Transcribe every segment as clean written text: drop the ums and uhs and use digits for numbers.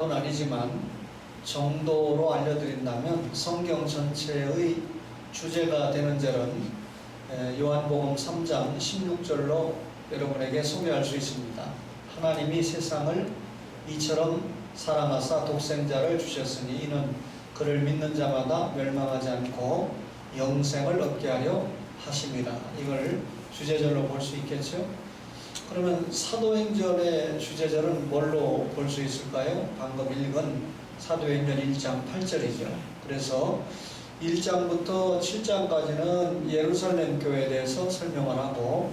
건 아니지만 정도로 알려드린다면 성경 전체의 주제가 되는 절은 요한복음 3장 16절로 여러분에게 소개할 수 있습니다. 하나님이 세상을 이처럼 사랑하사 독생자를 주셨으니 이는 그를 믿는 자마다 멸망하지 않고 영생을 얻게 하려 하심이라. 이걸 주제절로 볼 수 있겠죠? 그러면 사도행전의 주제절은 뭘로 볼 수 있을까요? 방금 읽은 사도행전 1장 8절이죠. 그래서 1장부터 7장까지는 예루살렘 교회에 대해서 설명을 하고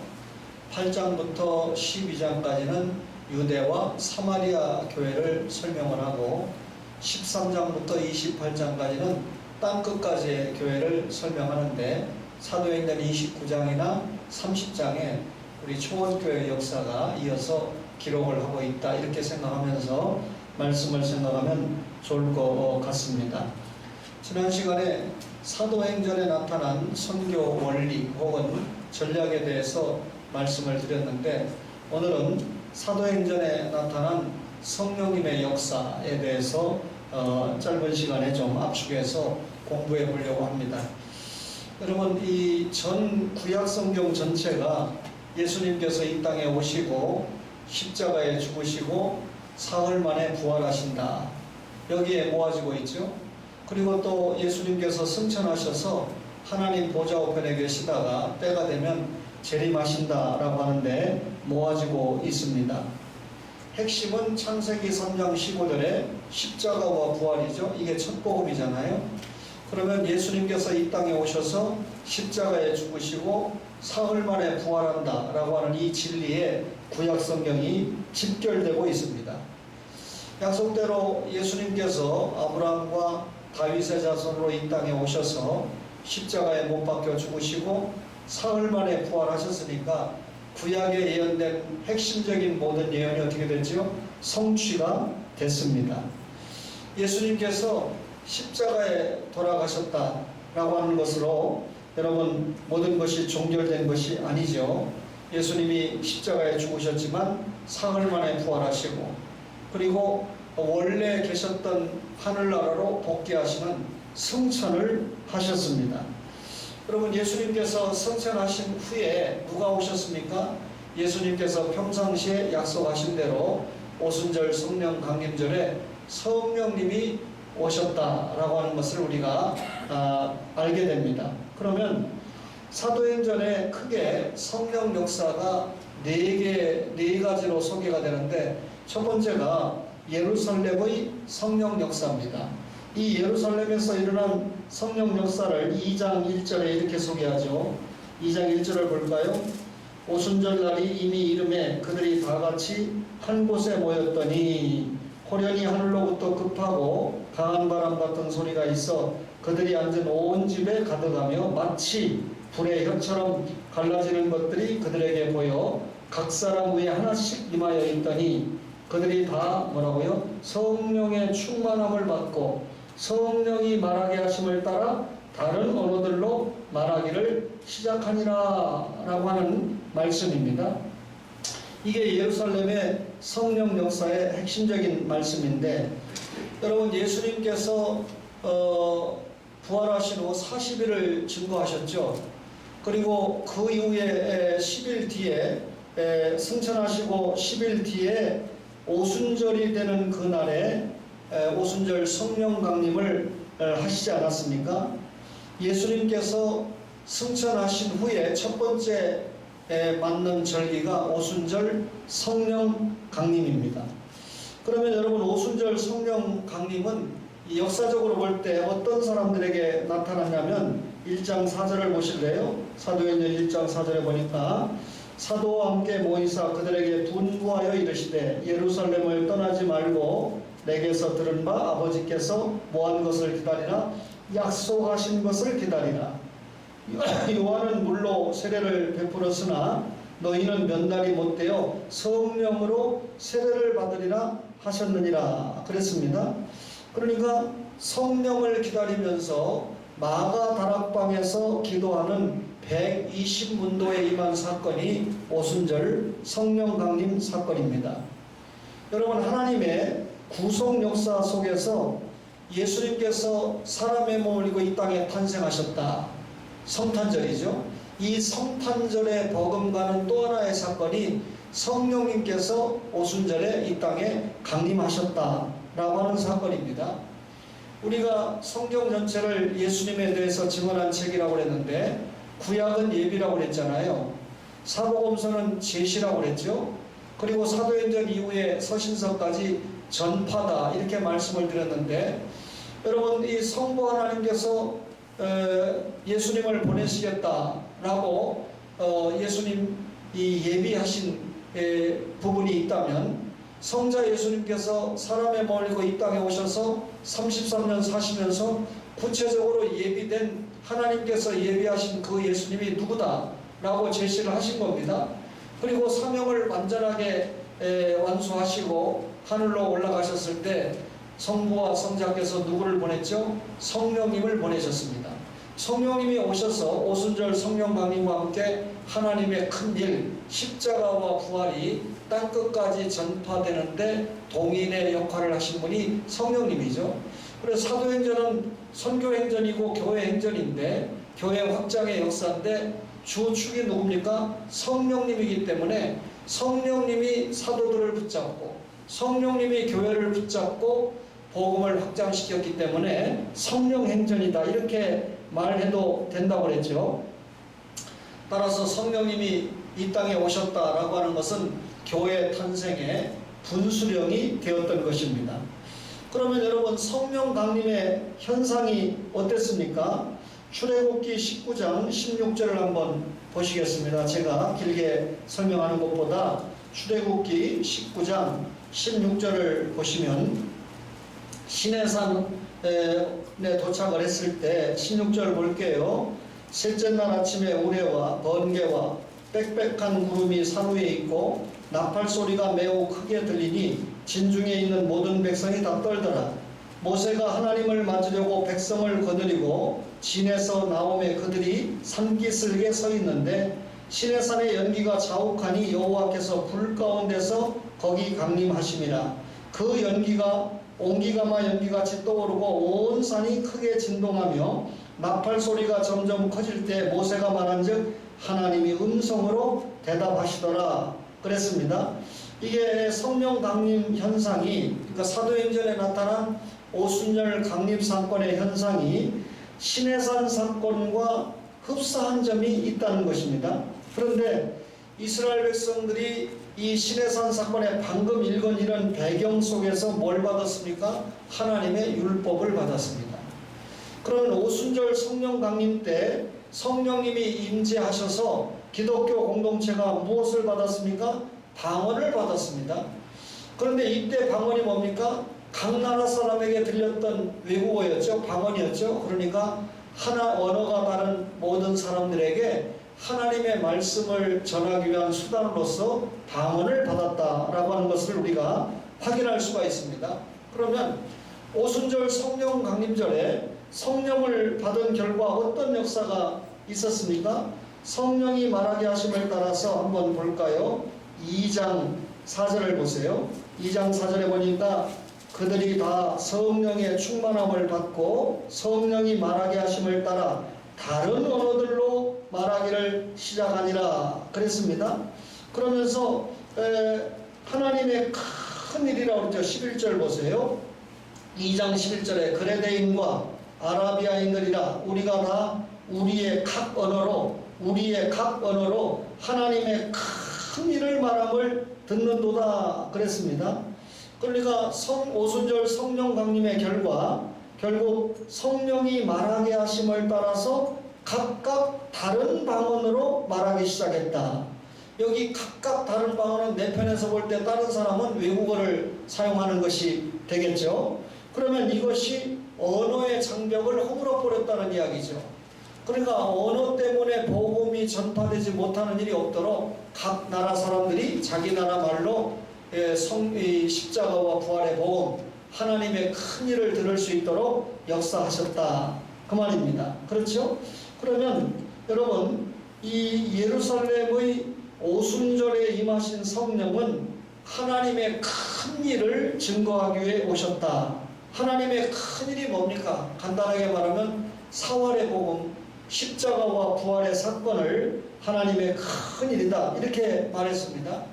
8장부터 12장까지는 유대와 사마리아 교회를 설명을 하고 13장부터 28장까지는 땅끝까지의 교회를 설명하는데 사도행전 29장이나 30장에 우리 초원교회 역사가 이어서 기록을 하고 있다, 이렇게 생각하면서 말씀을 생각하면 좋을 것 같습니다. 지난 시간에 사도행전에 나타난 선교 원리 혹은 전략에 대해서 말씀을 드렸는데, 오늘은 사도행전에 나타난 성령님의 역사에 대해서 짧은 시간에 좀 압축해서 공부해 보려고 합니다. 여러분, 이 전 구약 성경 전체가 예수님께서 이 땅에 오시고 십자가에 죽으시고 사흘 만에 부활하신다, 여기에 모아지고 있죠. 그리고 또 예수님께서 승천하셔서 하나님 보좌 우편에 계시다가 때가 되면 재림하신다라고 하는데 모아지고 있습니다. 핵심은 창세기 3장 15절에 십자가와 부활이죠. 이게 첫 복음이잖아요. 그러면 예수님께서 이 땅에 오셔서 십자가에 죽으시고 사흘 만에 부활한다 라고 하는 이 진리에 구약 성경이 집결되고 있습니다. 약속대로 예수님께서 아브라함과 다윗의 자손으로 이 땅에 오셔서 십자가에 못 박혀 죽으시고 사흘 만에 부활하셨으니까 구약에 예언된 핵심적인 모든 예언이 어떻게 됐죠? 성취가 됐습니다. 예수님께서 십자가에 돌아가셨다라고 하는 것으로 여러분, 모든 것이 종결된 것이 아니죠. 예수님이 십자가에 죽으셨지만 사흘 만에 부활하시고, 그리고 원래 계셨던 하늘나라로 복귀하시는 승천을 하셨습니다. 여러분, 예수님께서 승천하신 후에 누가 오셨습니까? 예수님께서 평상시에 약속하신 대로 오순절 성령 강림절에 성령님이 오셨다라고 하는 것을 우리가 알게 됩니다. 그러면 사도행전에 크게 성령 역사가 네 가지로 소개가 되는데, 첫 번째가 예루살렘의 성령 역사입니다. 이 예루살렘에서 일어난 성령 역사를 2장 1절에 이렇게 소개하죠. 2장 1절을 볼까요? 오순절 날이 이미 이름에 그들이 다 같이 한 곳에 모였더니 호련히 하늘로부터 급하고 강한 바람 같은 소리가 있어 그들이 앉은 온 집에 가득하며 마치 불의 혀처럼 갈라지는 것들이 그들에게 보여 각 사람 위에 하나씩 임하여 있더니 그들이 다 뭐라고요? 성령의 충만함을 받고 성령이 말하게 하심을 따라 다른 언어들로 말하기를 시작하니라 라고 하는 말씀입니다. 이게 예루살렘의 성령 역사의 핵심적인 말씀인데, 여러분, 예수님께서 부활하신 후 40일을 증거하셨죠. 그리고 그 이후에 10일 뒤에 승천하시고 10일 뒤에 오순절이 되는 그날에 오순절 성령 강림을 하시지 않았습니까? 예수님께서 승천하신 후에 첫 번째 맞는 절기가 오순절 성령 강림입니다. 그러면 여러분, 오순절 성령 강림은 역사적으로 볼 때 어떤 사람들에게 나타났냐면 1장 4절을 보실래요? 사도행전 1장 4절에 보니까 사도와 함께 모이사 그들에게 분부하여 이르시되 예루살렘을 떠나지 말고 내게서 들은 바 아버지께서 뭐한 것을 기다리라, 약속하신 것을 기다리라. 요한은 물로 세례를 베풀었으나 너희는 몇 날이 못되어 성령으로 세례를 받으리라 하셨느니라 그랬습니다. 그러니까 성령을 기다리면서 마가 다락방에서 기도하는 120문도에 임한 사건이 오순절 성령 강림 사건입니다. 여러분, 하나님의 구속 역사 속에서 예수님께서 사람의 몸을 입고 이 땅에 탄생하셨다. 성탄절이죠. 이 성탄절에 버금가는 또 하나의 사건이 성령님께서 오순절에 이 땅에 강림하셨다라고 하는 사건입니다. 우리가 성경 전체를 예수님에 대해서 증언한 책이라고 했는데 구약은 예비라고 했잖아요. 사복음서는 제시라고 했죠. 그리고 사도행전 이후에 서신서까지 전파다 이렇게 말씀을 드렸는데, 여러분 이 성부 하나님께서 예수님을 보내시겠다라고 예수님이 예비하신 부분이 있다면, 성자 예수님께서 사람의 몸을 입고 이 땅에 오셔서 33년 사시면서 구체적으로 예비된, 하나님께서 예비하신 그 예수님이 누구다라고 제시를 하신 겁니다. 그리고 사명을 완전하게 완수하시고 하늘로 올라가셨을 때 성부와 성자께서 누구를 보냈죠? 성령님을 보내셨습니다. 성령님이 오셔서 오순절 성령 강림과 함께 하나님의 큰 일, 십자가와 부활이 땅끝까지 전파되는데 동인의 역할을 하신 분이 성령님이죠. 그래서 사도행전은 선교행전이고 교회행전인데, 교회 확장의 역사인데 주축이 누굽니까? 성령님이기 때문에 성령님이 사도들을 붙잡고 성령님이 교회를 붙잡고 복음을 확장시켰기 때문에 성령행전이다 이렇게 말해도 된다고 그랬죠. 따라서 성령님이 이 땅에 오셨다라고 하는 것은 교회 탄생의 분수령이 되었던 것입니다. 그러면 여러분 성령 강림의 현상이 어땠습니까? 출애굽기 19장 16절을 한번 보시겠습니다. 제가 길게 설명하는 것보다 출애굽기 19장 16절을 보시면, 시내산에 도착을 했을 때 16절 볼게요. 셋째 날 아침에 우레와 번개와 빽빽한 구름이 산 위에 있고 나팔 소리가 매우 크게 들리니 진중에 있는 모든 백성이 다 떨더라. 모세가 하나님을 맞으려고 백성을 거느리고 진에서 나오매 그들이 산기슭에 서 있는데 시내산의 연기가 자욱하니 여호와께서 불 가운데서 거기 강림하심이라. 그 연기가 옹기가마 연기같이 떠오르고 온 산이 크게 진동하며 나팔 소리가 점점 커질 때 모세가 말한즉 하나님이 음성으로 대답하시더라 그랬습니다. 이게 성령 강림 현상이, 그러니까 사도행전에 나타난 오순절 강림 사건의 현상이 시내산 사건과 흡사한 점이 있다는 것입니다. 그런데 이스라엘 백성들이 이 시내산 사건의 방금 읽은 이런 배경 속에서 뭘 받았습니까? 하나님의 율법을 받았습니다. 그러면 오순절 성령 강림 때 성령님이 임재하셔서 기독교 공동체가 무엇을 받았습니까? 방언을 받았습니다. 그런데 이때 방언이 뭡니까? 각 나라 사람에게 들렸던 외국어였죠. 방언이었죠. 그러니까 하나 언어가 다른 모든 사람들에게 하나님의 말씀을 전하기 위한 수단으로서 방언을 받았다라고 하는 것을 우리가 확인할 수가 있습니다. 그러면 오순절 성령 강림절에 성령을 받은 결과 어떤 역사가 있었습니까? 성령이 말하게 하심을 따라서 한번 볼까요? 2장 4절을 보세요. 2장 4절에 보니까 그들이 다 성령의 충만함을 받고 성령이 말하게 하심을 따라 다른 언어들로 말하기를 시작하니라 그랬습니다. 그러면서 하나님의 큰 일이라고 그랬죠. 11절 보세요. 2장 11절에 그레데인과 아라비아인들이라 우리가 다 우리의 각 언어로 하나님의 큰 일을 말함을 듣는도다 그랬습니다. 그러니까 오순절 성령 강림의 결국 성령이 말하게 하심을 따라서 각각 다른 방언으로 말하기 시작했다. 여기 각각 다른 방언은 내 편에서 볼 때 다른 사람은 외국어를 사용하는 것이 되겠죠. 그러면 이것이 언어의 장벽을 허물어 버렸다는 이야기죠. 그러니까 언어 때문에 복음이 전파되지 못하는 일이 없도록 각 나라 사람들이 자기 나라 말로 십자가와 부활의 복음, 하나님의 큰 일을 들을 수 있도록 역사하셨다 그 말입니다. 그렇죠? 그러면 여러분 이 예루살렘의 오순절에 임하신 성령은 하나님의 큰 일을 증거하기 위해 오셨다. 하나님의 큰 일이 뭡니까? 간단하게 말하면 사활의 복음, 십자가와 부활의 사건을 하나님의 큰 일이다, 이렇게 말했습니다.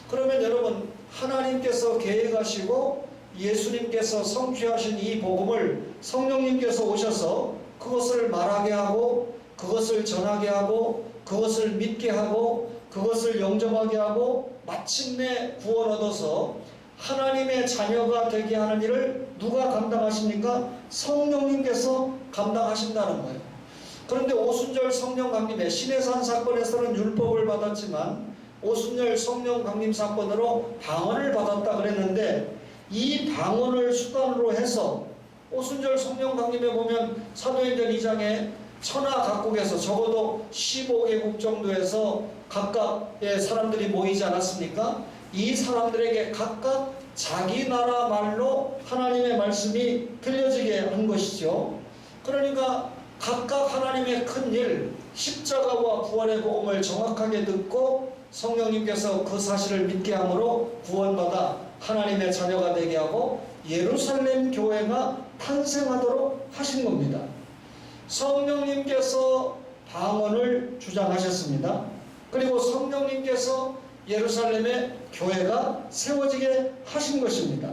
그러면 여러분, 하나님께서 계획하시고 예수님께서 성취하신 이 복음을 성령님께서 오셔서 그것을 말하게 하고, 그것을 전하게 하고, 그것을 믿게 하고, 그것을 영접하게 하고, 마침내 구원 얻어서 하나님의 자녀가 되게 하는 일을 누가 감당하십니까? 성령님께서 감당하신다는 거예요. 그런데 오순절 성령 강림의 시내산 사건에서는 율법을 받았지만 오순절 성령 강림 사건으로 방언을 받았다 그랬는데, 이 방언을 수단으로 해서 오순절 성령 강림에 보면 사도행전 2장에 천하 각국에서 적어도 15개국 정도에서 각각의 사람들이 모이지 않았습니까? 이 사람들에게 각각 자기 나라 말로 하나님의 말씀이 들려지게 한 것이죠. 그러니까 각각 하나님의 큰 일, 십자가와 부활의 복음을 정확하게 듣고 성령님께서 그 사실을 믿게 함으로 구원받아 하나님의 자녀가 되게 하고 예루살렘 교회가 탄생하도록 하신 겁니다. 성령님께서 방언을 주장하셨습니다. 그리고 성령님께서 예루살렘의 교회가 세워지게 하신 것입니다.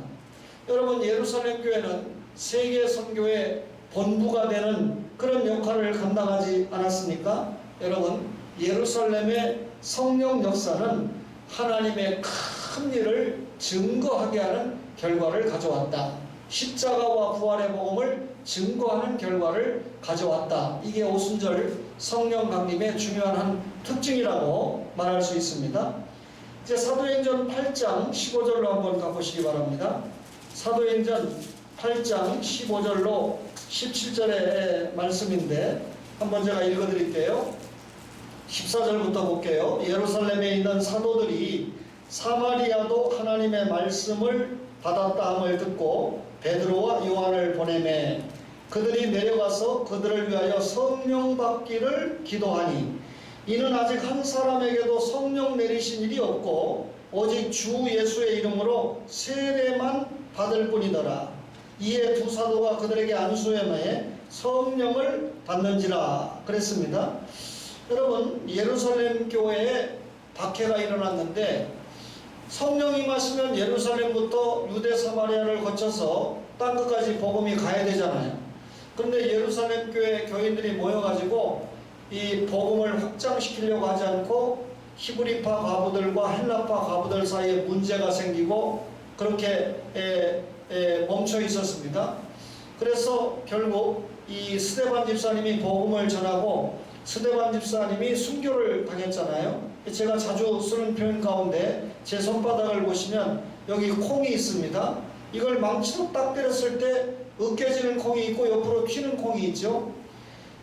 여러분, 예루살렘 교회는 세계 선교의 본부가 되는 그런 역할을 감당하지 않았습니까? 여러분, 예루살렘의 성령 역사는 하나님의 큰 일을 증거하게 하는 결과를 가져왔다. 십자가와 부활의 복음을 증거하는 결과를 가져왔다. 이게 오순절 성령 강림의 중요한 한 특징이라고 말할 수 있습니다. 이제 사도행전 8장 15절로 한번 가보시기 바랍니다. 사도행전 8장 15절로 17절의 말씀인데 한번 제가 읽어드릴게요. 14절부터 볼게요. 예루살렘에 있는 사도들이 사마리아도 하나님의 말씀을 받았다 함을 듣고 베드로와 요한을 보내매 그들이 내려가서 그들을 위하여 성령 받기를 기도하니 이는 아직 한 사람에게도 성령 내리신 일이 없고 오직 주 예수의 이름으로 세례만 받을 뿐이더라. 이에 두 사도가 그들에게 안수하매 성령을 받는지라 그랬습니다. 여러분, 예루살렘 교회에 박해가 일어났는데 성령이 임하시면 예루살렘부터 유대 사마리아를 거쳐서 땅끝까지 복음이 가야 되잖아요. 그런데 예루살렘 교회 교인들이 모여가지고 이 복음을 확장시키려고 하지 않고 히브리파 과부들과 헬라파 과부들 사이에 문제가 생기고 그렇게 멈춰 있었습니다. 그래서 결국 이 스데반 집사님이 복음을 전하고 스데반 집사님이 순교를 당했잖아요. 제가 자주 쓰는 표현 가운데 제 손바닥을 보시면 여기 콩이 있습니다. 이걸 망치로 딱 때렸을 때 으깨지는 콩이 있고 옆으로 튀는 콩이 있죠.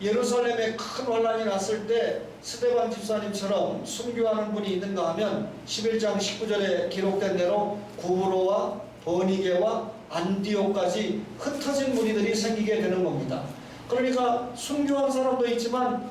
예루살렘에 큰 환란이 났을 때 스데반 집사님처럼 순교하는 분이 있는가 하면 11장 19절에 기록된 대로 구브로와 버니게와 안디옥까지 흩어진 무리들이 생기게 되는 겁니다. 그러니까 순교한 사람도 있지만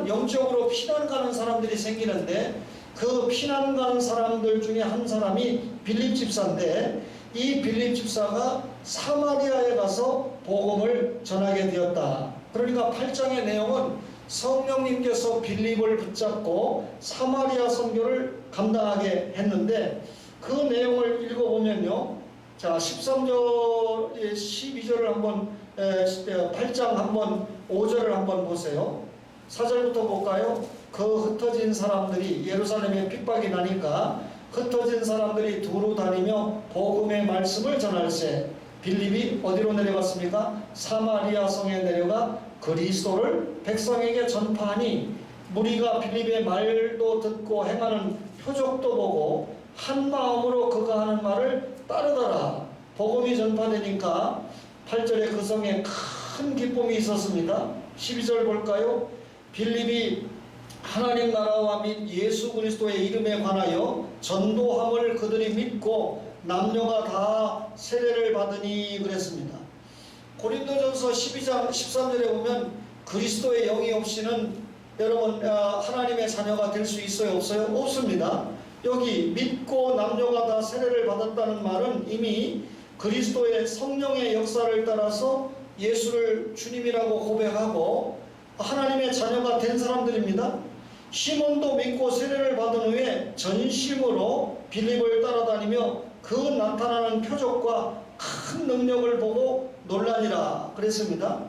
영적으로 피난 가는 사람들이 생기는데 그 피난 가는 사람들 중에 한 사람이 빌립 집사인데 이 빌립 집사가 사마리아에 가서 복음을 전하게 되었다. 그러니까 8장의 내용은 성령님께서 빌립을 붙잡고 사마리아 선교를 감당하게 했는데 그 내용을 읽어보면요. 자, 13절, 12절을 한번 8장 한번 5절을 한번 보세요. 4절부터 볼까요? 그 흩어진 사람들이 예루살렘에 핍박이 나니까 흩어진 사람들이 두루 다니며 복음의 말씀을 전할세. 빌립이 어디로 내려갔습니까? 사마리아 성에 내려가 그리스도를 백성에게 전파하니 무리가 빌립의 말도 듣고 행하는 표적도 보고 한 마음으로 그가 하는 말을 따르더라. 복음이 전파되니까 8절에 그 성에 큰 기쁨이 있었습니다. 12절 볼까요? 빌립이 하나님 나라와 및 예수 그리스도의 이름에 관하여 전도함을 그들이 믿고 남녀가 다 세례를 받으니 그랬습니다. 고린도전서 12장 13절에 보면 그리스도의 영이 없이는 여러분 하나님의 자녀가 될 수 있어요? 없어요? 없습니다. 여기 믿고 남녀가 다 세례를 받았다는 말은 이미 그리스도의 성령의 역사를 따라서 예수를 주님이라고 고백하고 하나님의 자녀가 된 사람들입니다. 시몬도 믿고 세례를 받은 후에 전심으로 빌립을 따라다니며 그 나타나는 표적과 큰 능력을 보고 놀라니라 그랬습니다.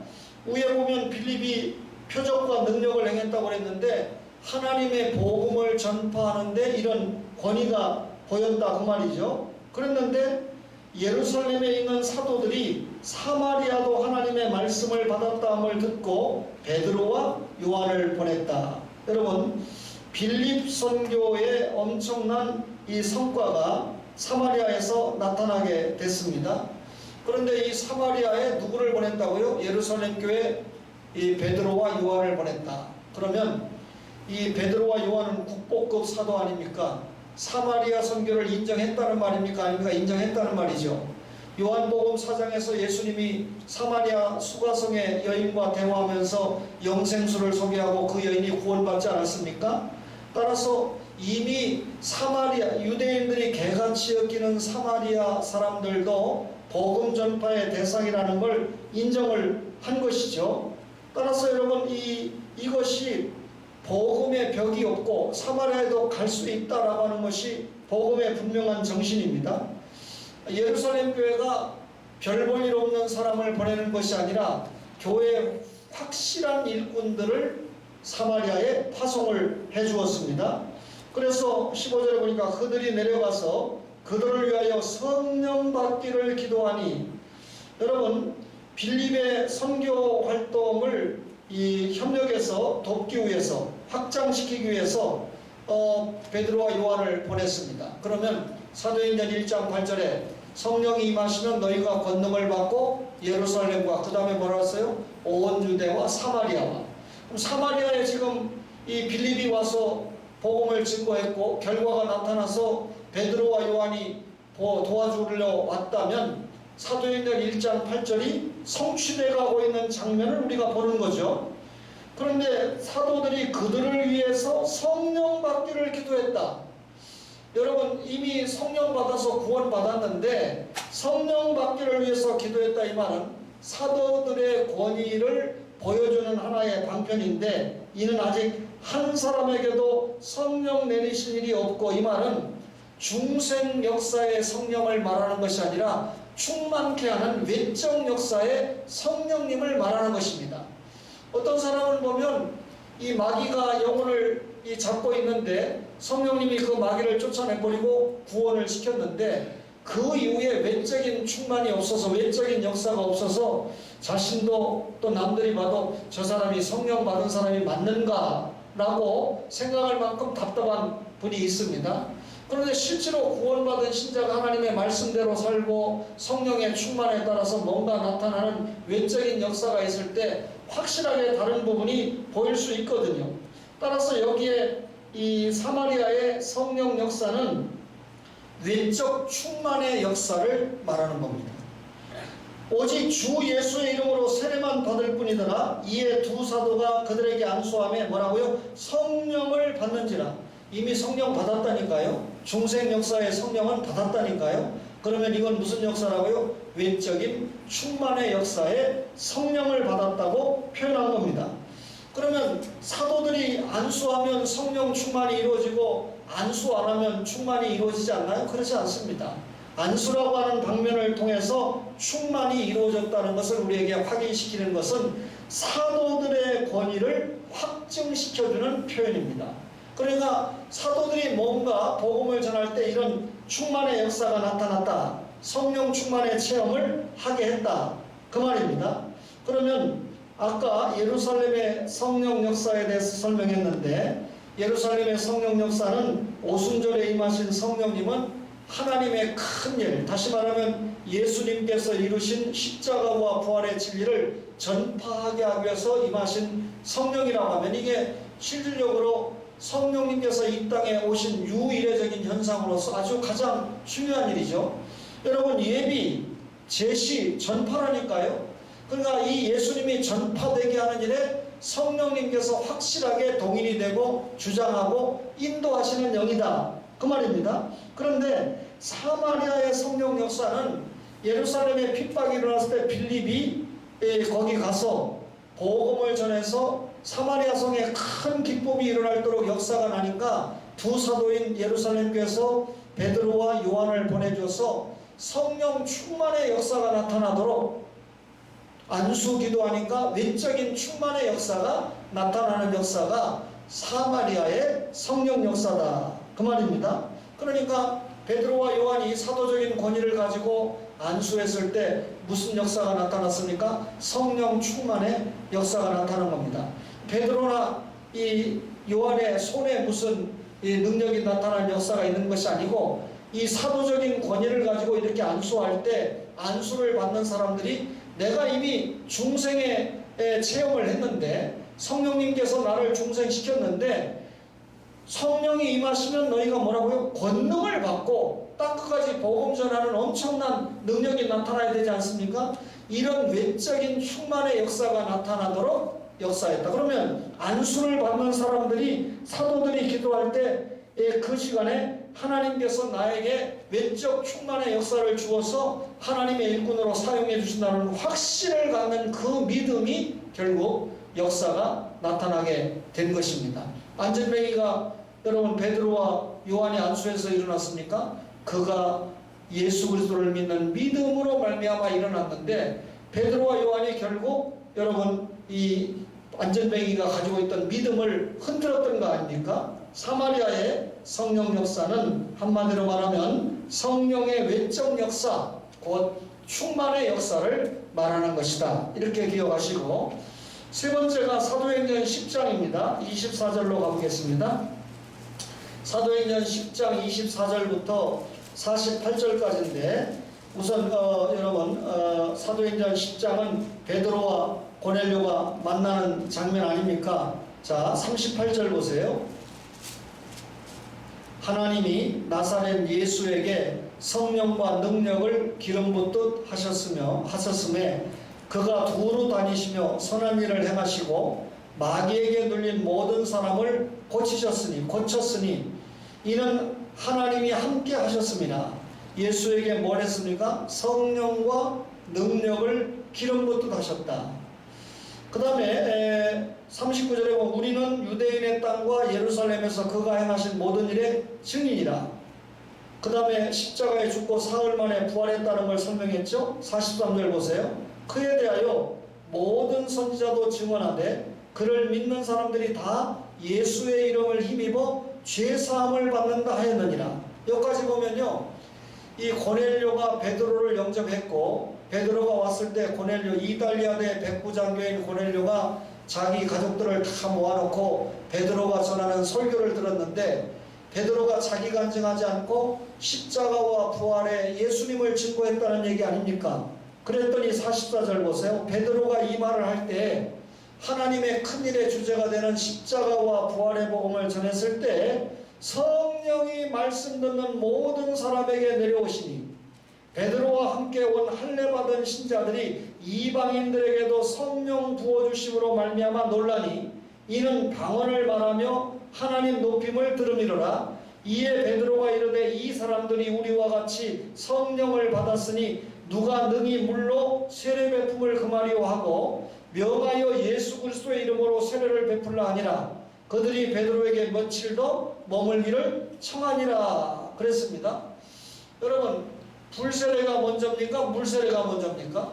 위에 보면 빌립이 표적과 능력을 행했다고 했는데 하나님의 복음을 전파하는데 이런 권위가 보였다 그 말이죠. 그랬는데 예루살렘에 있는 사도들이 사마리아도 하나님의 말씀을 받았다함을 듣고 베드로와 요한을 보냈다. 여러분, 빌립 선교의 엄청난 이 성과가 사마리아에서 나타나게 됐습니다. 그런데 이 사마리아에 누구를 보냈다고요? 예루살렘 교회 이 베드로와 요한을 보냈다. 그러면 이 베드로와 요한은 국보급 사도 아닙니까? 사마리아 선교를 인정했다는 말입니까? 아닙니까? 인정했다는 말이죠. 요한복음 4장에서 예수님이 사마리아 수가성의 여인과 대화하면서 영생수를 소개하고 그 여인이 구원받지 않았습니까? 따라서 이미 사마리아 유대인들이 개같이 여기는 사마리아 사람들도 복음 전파의 대상이라는 걸 인정을 한 것이죠. 따라서 여러분 이것이 복음의 벽이 없고 사마리아에도 갈 수 있다라고 하는 것이 복음의 분명한 정신입니다. 예루살렘 교회가 별 볼 일 없는 사람을 보내는 것이 아니라 교회의 확실한 일꾼들을 사마리아에 파송을 해 주었습니다. 그래서 15절에 보니까 그들이 내려가서 그들을 위하여 성령 받기를 기도하니, 여러분 빌립의 선교 활동을 이 협력해서 돕기 위해서 확장시키기 위해서 베드로와 요한을 보냈습니다. 그러면 사도행전 1장 8절에 성령이 임하시면 너희가 권능을 받고 예루살렘과 그 다음에 뭐라 했어요? 온 유대와 사마리아와. 그럼 사마리아에 지금 이 빌립이 와서 복음을 증거했고 결과가 나타나서 베드로와 요한이 도와주려 왔다면 사도행전 1장 8절이 성취돼 가고 있는 장면을 우리가 보는 거죠. 그런데 사도들이 그들을 위해서 성령 받기를 기도했다. 여러분 이미 성령 받아서 구원 받았는데 성령 받기를 위해서 기도했다 이 말은 사도들의 권위를 보여주는 하나의 방편인데 이는 아직 한 사람에게도 성령 내리신 일이 없고, 이 말은 중생 역사의 성령을 말하는 것이 아니라 충만케 하는 외적 역사의 성령님을 말하는 것입니다. 어떤 사람을 보면 이 마귀가 영혼을 잡고 있는데 성령님이 그 마귀를 쫓아내버리고 구원을 시켰는데 그 이후에 외적인 충만이 없어서 외적인 역사가 없어서 자신도 또 남들이 봐도 저 사람이 성령 받은 사람이 맞는가 라고 생각할 만큼 답답한 분이 있습니다. 그런데 실제로 구원받은 신자가 하나님의 말씀대로 살고 성령의 충만에 따라서 뭔가 나타나는 외적인 역사가 있을 때 확실하게 다른 부분이 보일 수 있거든요. 따라서 여기에 이 사마리아의 성령 역사는 외적 충만의 역사를 말하는 겁니다. 오직 주 예수의 이름으로 세례만 받을 뿐이더라. 이에 두 사도가 그들에게 안수하며 뭐라고요? 성령을 받는지라. 이미 성령 받았다니까요. 중생 역사의 성령은 받았다니까요. 그러면 이건 무슨 역사라고요? 외적인 충만의 역사에 성령을 받았다고 표현한 겁니다. 그러면 사도들이 안수하면 성령 충만이 이루어지고 안수 안 하면 충만이 이루어지지 않나요? 그렇지 않습니다. 안수라고 하는 방면을 통해서 충만이 이루어졌다는 것을 우리에게 확인시키는 것은 사도들의 권위를 확증시켜주는 표현입니다. 그러니까 사도들이 뭔가 복음을 전할 때 이런 충만의 역사가 나타났다, 성령 충만의 체험을 하게 했다, 그 말입니다. 그러면 아까 예루살렘의 성령 역사에 대해서 설명했는데 예루살렘의 성령 역사는 오순절에 임하신 성령님은 하나님의 큰 일, 다시 말하면 예수님께서 이루신 십자가와 부활의 진리를 전파하게 하기 위해서 임하신 성령이라고 하면 이게 실질적으로 성령님께서 이 땅에 오신 유일적인 현상으로서 아주 가장 중요한 일이죠. 여러분 예비, 제시, 전파라니까요. 그러니까 이 예수님이 전파되게 하는 일에 성령님께서 확실하게 동인이 되고 주장하고 인도하시는 영이다, 그 말입니다. 그런데 사마리아의 성령 역사는 예루살렘에 핍박이 일어났을 때 빌립이 거기 가서 복음을 전해서 사마리아 성에 큰 기쁨이 일어날도록 역사가 나니까 두 사도인 예루살렘 교회에서 베드로와 요한을 보내줘서 성령 충만의 역사가 나타나도록 안수 기도하니까 외적인 충만의 역사가 나타나는 역사가 사마리아의 성령 역사다, 그 말입니다. 그러니까 베드로와 요한이 사도적인 권위를 가지고 안수했을 때 무슨 역사가 나타났습니까? 성령 충만의 역사가 나타난 겁니다. 베드로나 이 요한의 손에 무슨 이 능력이 나타난 역사가 있는 것이 아니고, 이 사도적인 권위를 가지고 이렇게 안수할 때 안수를 받는 사람들이 내가 이미 중생의 체험을 했는데, 성령님께서 나를 중생시켰는데 성령이 임하시면 너희가 뭐라고요? 권능을 받고 땅끝까지 복음 전하는 엄청난 능력이 나타나야 되지 않습니까? 이런 외적인 충만의 역사가 나타나도록 역사했다. 그러면 안수를 받는 사람들이, 사도들이 기도할 때 그 시간에 하나님께서 나에게 외적 충만의 역사를 주어서 하나님의 일꾼으로 사용해 주신다는 확신을 갖는 그 믿음이 결국 역사가 나타나게 된 것입니다. 안전뱅이가 여러분 베드로와 요한이 안수에서 일어났습니까? 그가 예수 그리스도를 믿는 믿음으로 말미암아 일어났는데, 베드로와 요한이 결국 여러분 이 안전뱅이가 가지고 있던 믿음을 흔들었던 거 아닙니까? 사마리아의 성령 역사는 한마디로 말하면 성령의 외적 역사, 곧 충만의 역사를 말하는 것이다, 이렇게 기억하시고, 세 번째가 사도행전 10장입니다. 24절로 가보겠습니다. 사도행전 10장 24절부터 48절까지인데, 우선 여러분 사도행전 10장은 베드로와 고넬료가 만나는 장면 아닙니까? 자, 38절 보세요. 하나님이 나사렛 예수에게 성령과 능력을 기름 붓듯 하셨음에 그가 두루 다니시며 선한 일을 행하시고 마귀에게 눌린 모든 사람을 고쳤으니 이는 하나님이 함께 하셨습니다. 예수에게 뭘 했습니까? 성령과 능력을 기름 붓듯 하셨다. 그 다음에 39절에 보면 우리는 유대인의 땅과 예루살렘에서 그가 행하신 모든 일의 증인이라. 그 다음에 십자가에 죽고 사흘 만에 부활했다는 걸 설명했죠. 43절 보세요. 그에 대하여 모든 선지자도 증언하되 그를 믿는 사람들이 다 예수의 이름을 힘입어 죄사함을 받는다 하였느니라. 여기까지 보면요, 이 고넬료가 베드로를 영접했고, 베드로가 왔을 때 고넬료, 이달리아대 백부장교인 고넬료가 자기 가족들을 다 모아놓고 베드로가 전하는 설교를 들었는데, 베드로가 자기 간증하지 않고 십자가와 부활에 예수님을 증거했다는 얘기 아닙니까? 그랬더니 44절 보세요. 베드로가 이 말을 할 때 하나님의 큰일의 주제가 되는 십자가와 부활의 복음을 전했을 때 성령이 말씀 듣는 모든 사람에게 내려오시니 베드로와 함께 온 할례받은 신자들이 이방인들에게도 성령 부어주심으로 말미암아 놀라니 이는 방언을 말하며 하나님 높임을 들음이로라. 이에 베드로가 이르되 이 사람들이 우리와 같이 성령을 받았으니 누가 능히 물로 세례 베품을 금하리오 하고 명하여 예수 그리스도의 이름으로 세례를 베풀라 하니라. 그들이 베드로에게 며칠 더 머물기를 청하니라 그랬습니다. 여러분, 불세례가 먼저입니까? 물세례가 먼저입니까?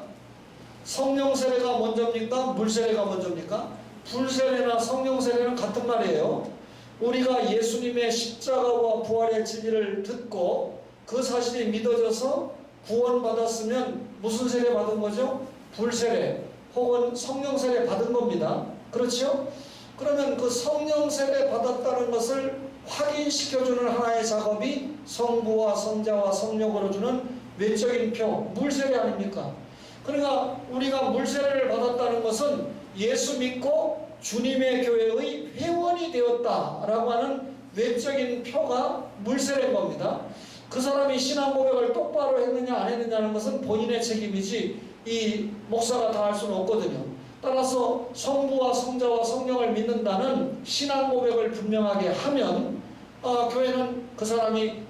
성령세례가 먼저입니까? 물세례가 먼저입니까? 불세례나 성령세례는 같은 말이에요. 우리가 예수님의 십자가와 부활의 진리를 듣고 그 사실이 믿어져서 구원받았으면 무슨 세례 받은 거죠? 불세례 혹은 성령세례 받은 겁니다. 그렇죠? 그러면 그 성령세례 받았다는 것을 확인시켜주는 하나의 작업이 성부와 성자와 성령으로 주는 외적인 표, 물세례 아닙니까? 그러니까 우리가 물세례를 받았다는 것은 예수 믿고 주님의 교회의 회원이 되었다라고 하는 외적인 표가 물세례인 겁니다. 그 사람이 신앙 고백을 똑바로 했느냐 안 했느냐는 것은 본인의 책임이지 이 목사가 다 할 수는 없거든요. 따라서 성부와 성자와 성령을 믿는다는 신앙 고백을 분명하게 하면 교회는 그 사람이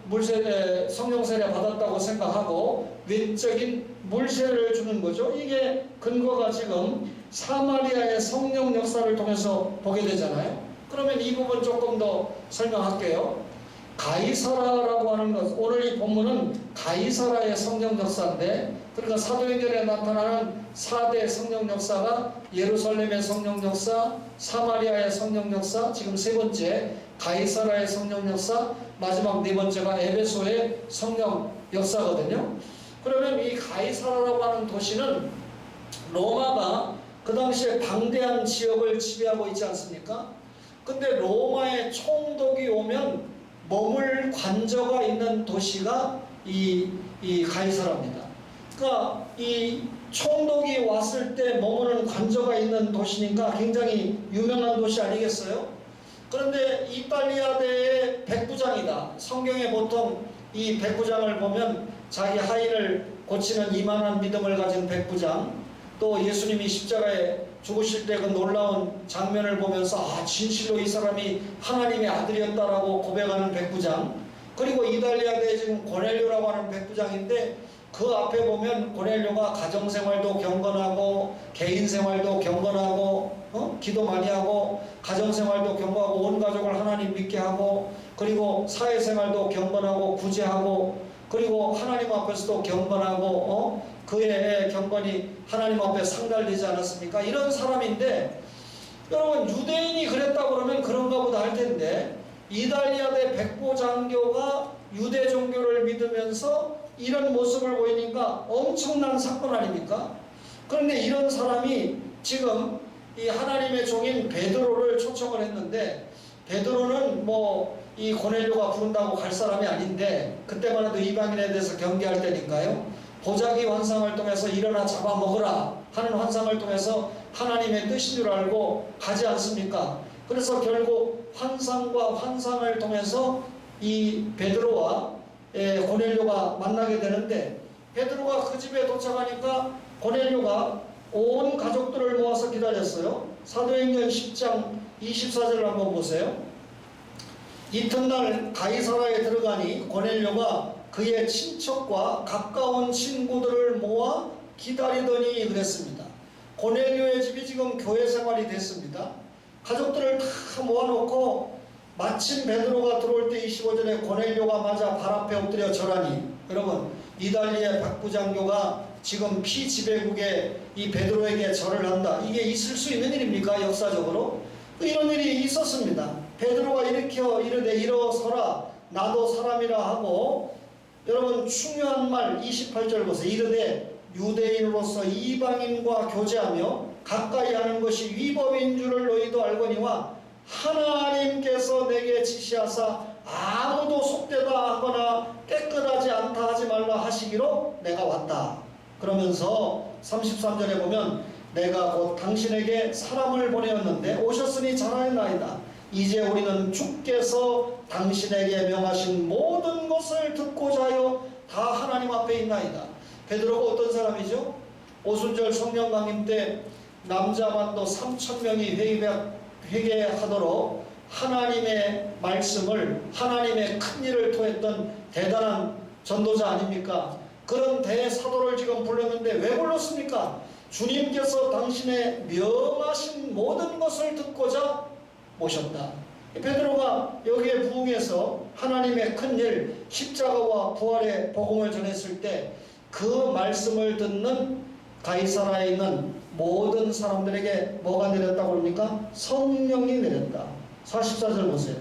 성령 세례 받았다고 생각하고 외적인 물세례를 주는 거죠. 이게 근거가 지금 사마리아의 성령 역사를 통해서 보게 되잖아요. 그러면 이 부분 조금 더 설명할게요. 가이사라라고 하는 것, 오늘 이 본문은 가이사라의 성령 역사인데, 그러니까 사도행전에 나타나는 4대 성령 역사가 예루살렘의 성령 역사, 사마리아의 성령 역사, 지금 세 번째 가이사라의 성령 역사, 마지막 네 번째가 에베소의 성령 역사거든요. 그러면 이 가이사라라고 하는 도시는 로마가 그 당시에 방대한 지역을 지배하고 있지 않습니까? 근데 로마의 총독이 오면 머물 관저가 있는 도시가 이 가이사라입니다. 그러니까 이 총독이 왔을 때 머무는 관저가 있는 도시니까 굉장히 유명한 도시 아니겠어요? 그런데 이탈리아대의 백부장이다. 성경에 보통 이 백부장을 보면 자기 하인을 고치는 이만한 믿음을 가진 백부장, 또 예수님이 십자가에 죽으실 때 그 놀라운 장면을 보면서 진실로 이 사람이 하나님의 아들이었다라고 고백하는 백부장, 그리고 이탈리아대에 지금 고넬료라고 하는 백부장인데 그 앞에 보면 고넬료가 가정생활도 경건하고 개인생활도 경건하고 기도 많이 하고 가정생활도 경건하고 온 가족을 하나님 믿게 하고 그리고 사회생활도 경건하고 구제하고 그리고 하나님 앞에서도 경건하고 그의 경건이 하나님 앞에 상달되지 않았습니까? 이런 사람인데 여러분 유대인이 그랬다 그러면 그런가 보다 할 텐데 이탈리아대 백부장교가 유대 종교를 믿으면서 이런 모습을 보이니까 엄청난 사건 아닙니까? 그런데 이런 사람이 지금 이 하나님의 종인 베드로를 초청을 했는데 베드로는 이 고넬료가 부른다고 갈 사람이 아닌데 그때만 해도 이방인에 대해서 경계할 때니까요. 보자기 환상을 통해서 일어나 잡아먹으라 하는 환상을 통해서 하나님의 뜻인 줄 알고 가지 않습니까? 그래서 결국 환상과 환상을 통해서 이 베드로와 고넬료가 만나게 되는데 베드로가 그 집에 도착하니까 고넬료가 온 가족들을 모아서 기다렸어요. 사도행전 10장 24절을 한번 보세요. 이튿날 가이사라에 들어가니 고넬료가 그의 친척과 가까운 친구들을 모아 기다리더니 그랬습니다. 고넬료의 집이 지금 교회 생활이 됐습니다. 가족들을 다 모아놓고 마침 베드로가 들어올 때 25절에 고넬료가 맞아 발 앞에 엎드려 절하니, 여러분 이달리의 백부장교가 지금 피지배국의 이 베드로에게 절을 한다. 이게 있을 수 있는 일입니까? 역사적으로 이런 일이 있었습니다. 베드로가 일으켜 이르되 일어서라 나도 사람이라 하고, 여러분 중요한 말 28절 보세요. 이르되 유대인으로서 이방인과 교제하며 가까이 하는 것이 위법인 줄을 너희도 알거니와 하나님께서 내게 지시하사 아무도 속되다 하거나 깨끗하지 않다 하지 말라 하시기로 내가 왔다. 그러면서 33절에 보면 내가 곧 당신에게 사람을 보내었는데 오셨으니 잘하였나이다. 이제 우리는 주께서 당신에게 명하신 모든 것을 듣고자 하여 다 하나님 앞에 있나이다. 베드로가 어떤 사람이죠? 오순절 성령 강림 때 남자만도 3,000명이 회개하도록 하나님의 말씀을, 하나님의 큰 일을 토했던 대단한 전도자 아닙니까? 그런 대사도를 지금 불렀는데 왜 불렀습니까? 주님께서 당신의 명하신 모든 것을 듣고자 모셨다. 베드로가 여기에 부응해서 하나님의 큰일, 십자가와 부활의 복음을 전했을 때 그 말씀을 듣는 가이사라에 있는 모든 사람들에게 뭐가 내렸다고 합니까? 성령이 내렸다. 44절 보세요.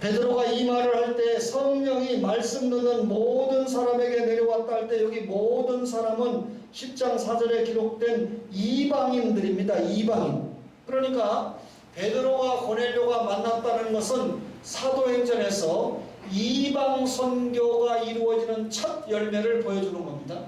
베드로가 이 말을 할 때 성령이 말씀 듣는 모든 사람에게 내려왔다 할 때 여기 모든 사람은 10장 4절에 기록된 이방인들입니다. 이방인. 그러니까 베드로와 고넬료가 만났다는 것은 사도행전에서 이방 선교가 이루어지는 첫 열매를 보여주는 겁니다.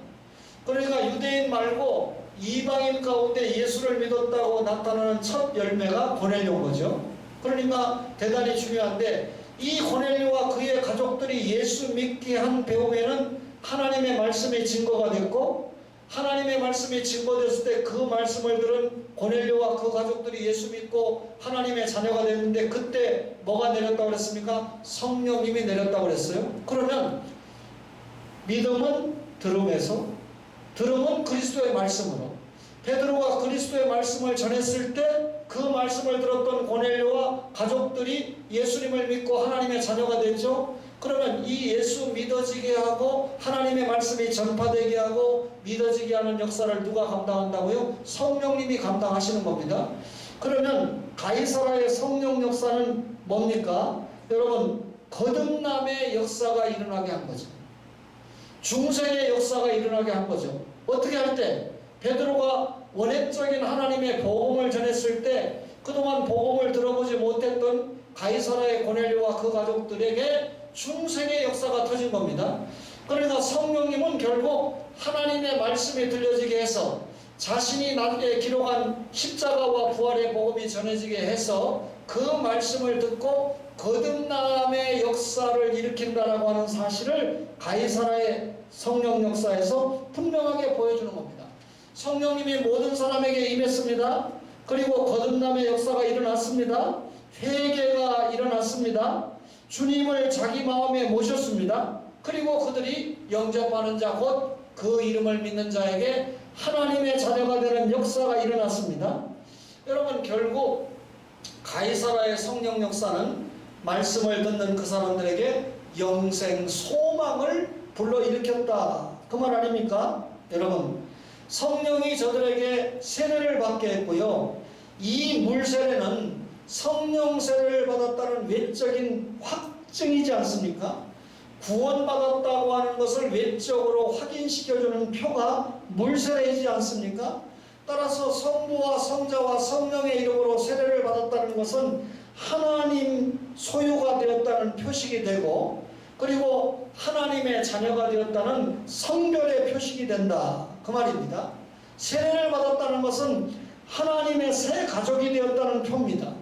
그러니까 유대인 말고 이방인 가운데 예수를 믿었다고 나타나는 첫 열매가 고넬료인 거죠. 그러니까 대단히 중요한데 이 고넬료와 그의 가족들이 예수 믿게 한 배후에는 하나님의 말씀의 증거가 됐고 하나님의 말씀이 증거됐을 때 그 말씀을 들은 고넬료와 그 가족들이 예수 믿고 하나님의 자녀가 됐는데 그때 뭐가 내렸다고 그랬습니까? 성령님이 내렸다고 그랬어요. 그러면 믿음은 들음에서, 들음은 그리스도의 말씀으로, 베드로가 그리스도의 말씀을 전했을 때 그 말씀을 들었던 고넬료와 가족들이 예수님을 믿고 하나님의 자녀가 됐죠. 그러면 이 예수 믿어지게 하고 하나님의 말씀이 전파되게 하고 믿어지게 하는 역사를 누가 감당한다고요? 성령님이 감당하시는 겁니다. 그러면 가이사라의 성령 역사는 뭡니까? 여러분, 거듭남의 역사가 일어나게 한 거죠. 중생의 역사가 일어나게 한 거죠. 어떻게 할 때? 베드로가 원액적인 하나님의 복음을 전했을 때 그동안 복음을 들어보지 못했던 가이사라의 고넬료와 그 가족들에게 중생의 역사가 터진 겁니다. 그러니까 성령님은 결국 하나님의 말씀이 들려지게 해서 자신이 나중에 기록한 십자가와 부활의 복음이 전해지게 해서 그 말씀을 듣고 거듭남의 역사를 일으킨다라고 하는 사실을 가이사라의 성령 역사에서 분명하게 보여주는 겁니다. 성령님이 모든 사람에게 임했습니다. 그리고 거듭남의 역사가 일어났습니다. 회개가 일어났습니다. 주님을 자기 마음에 모셨습니다. 그리고 그들이 영접하는 자, 곧 그 이름을 믿는 자에게 하나님의 자녀가 되는 역사가 일어났습니다. 여러분, 결국 가이사라의 성령 역사는 말씀을 듣는 그 사람들에게 영생 소망을 불러일으켰다, 그 말 아닙니까? 여러분, 성령이 저들에게 세례를 받게 했고요, 이 물세례는 성령 세례를 받았다는 외적인 확증이지 않습니까? 구원받았다고 하는 것을 외적으로 확인시켜주는 표가 물세례이지 않습니까? 따라서 성부와 성자와 성령의 이름으로 세례를 받았다는 것은 하나님 소유가 되었다는 표식이 되고, 그리고 하나님의 자녀가 되었다는 성별의 표식이 된다, 그 말입니다. 세례를 받았다는 것은 하나님의 새 가족이 되었다는 표입니다.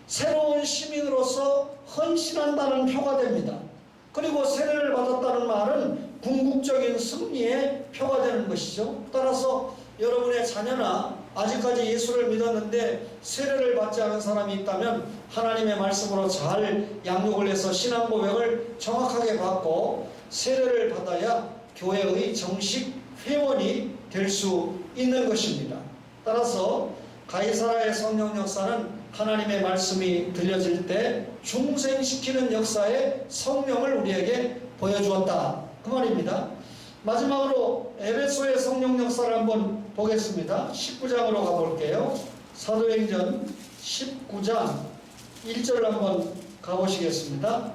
새로운 시민으로서 헌신한다는 표가 됩니다. 그리고 세례를 받았다는 말은 궁극적인 승리의 표가 되는 것이죠. 따라서 여러분의 자녀나 아직까지 예수를 믿었는데 세례를 받지 않은 사람이 있다면 하나님의 말씀으로 잘 양육을 해서 신앙 고백을 정확하게 받고 세례를 받아야 교회의 정식 회원이 될 수 있는 것입니다. 따라서 가이사라의 성령 역사는 하나님의 말씀이 들려질 때 중생시키는 역사의 성령을 우리에게 보여주었다, 그 말입니다. 마지막으로 에베소의 성령 역사를 한번 보겠습니다. 19장으로 가볼게요. 사도행전 19장 1절을 한번 가보시겠습니다.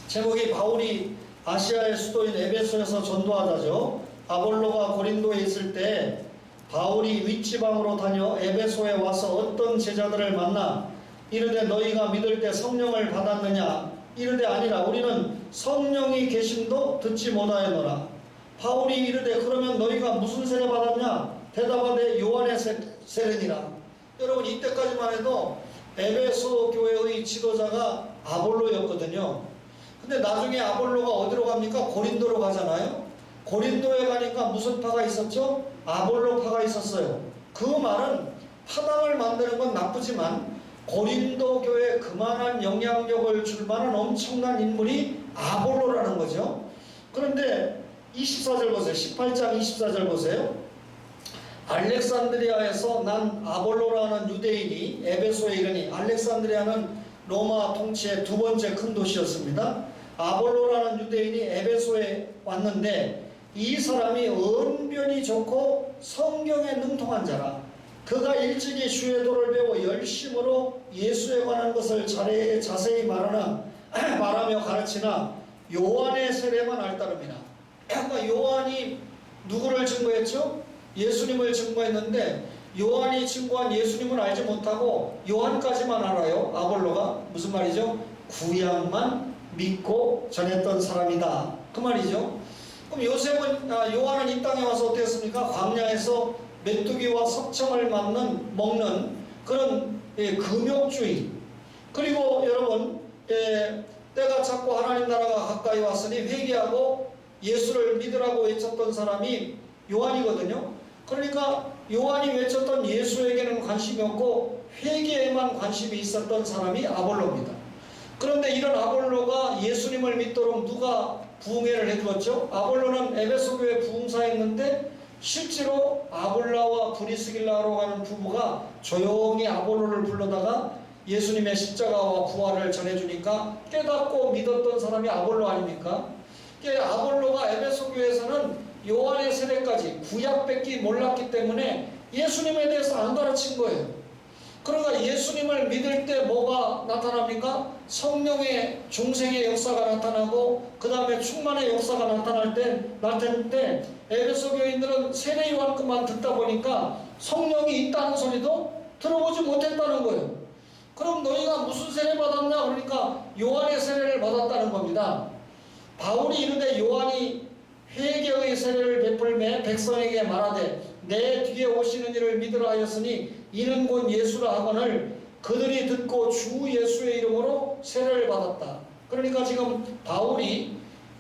제목이 바울이 아시아의 수도인 에베소에서 전도하다죠. 아볼로가 고린도에 있을 때 바울이 윗지방으로 다녀 에베소에 와서 어떤 제자들을 만나 이르되 너희가 믿을 때 성령을 받았느냐? 이르되 아니라 우리는 성령이 계심도 듣지 못하였노라. 바울이 이르되 그러면 너희가 무슨 세례 받았냐? 대답하되 요한의 세례니라. 여러분, 이때까지만 해도 에베소 교회의 지도자가 아볼로였거든요. 근데 나중에 아볼로가 어디로 갑니까? 고린도로 가잖아요. 고린도에 가니까 무슨 파가 있었죠? 아볼로 파가 있었어요. 그 말은 파당을 만드는 건 나쁘지만 고린도 교회에 그만한 영향력을 줄 만한 엄청난 인물이 아볼로라는 거죠. 그런데 24절 보세요. 18장 24절 보세요. 알렉산드리아에서 난 아볼로라는 유대인이 에베소에 이르니, 알렉산드리아는 로마 통치의 두 번째 큰 도시였습니다. 아볼로라는 유대인이 에베소에 왔는데 이 사람이 언변이 좋고 성경에 능통한 자라. 그가 일찍이 주의 도를 배워 열심으로 예수에 관한 것을 자세히 말하며 가르치나 요한의 세례만 알따릅니다. 그러니까 요한이 누구를 증거했죠? 예수님을 증거했는데 요한이 증거한 예수님을 알지 못하고 요한까지만 알아요. 아볼로가 무슨 말이죠? 구약만 믿고 전했던 사람이다, 그 말이죠. 그럼 요한은 이 땅에 와서 어떻게 했습니까? 광야에서 메뚜기와 석청을 먹는 그런 금욕주의. 그리고 여러분, 때가 찼고 하나님 나라가 가까이 왔으니 회개하고 예수를 믿으라고 외쳤던 사람이 요한이거든요. 그러니까 요한이 외쳤던 예수에게는 관심이 없고 회개에만 관심이 있었던 사람이 아볼로입니다. 그런데 이런 아볼로가 예수님을 믿도록 누가 부흥회를 해주었죠? 아볼로는 에베소 교회 부흥사였는데 실제로 아볼라와 브리스길라로 가는 부부가 조용히 아볼로를 불러다가 예수님의 십자가와 부활을 전해주니까 깨닫고 믿었던 사람이 아볼로 아닙니까? 아볼로가 에베소 교회에서는 요한의 세례까지 구약밖에 몰랐기 때문에 예수님에 대해서 안 가르친 거예요. 그러니까 예수님을 믿을 때 뭐가 나타납니까? 성령의 중생의 역사가 나타나고 그 다음에 충만의 역사가 나타날 때 에베소 교인들은 세례 요한급만 듣다 보니까 성령이 있다는 소리도 들어보지 못했다는 거예요. 그럼 너희가 무슨 세례 받았냐? 그러니까 요한의 세례를 받았다는 겁니다. 바울이 이르되 요한이 회개의 세례를 베풀매 백성에게 말하되 내 뒤에 오시는 이를 믿으라 하였으니 이는 곧 예수라 하거늘 그들이 듣고 주 예수의 이름으로 세례를 받았다. 그러니까 지금 바울이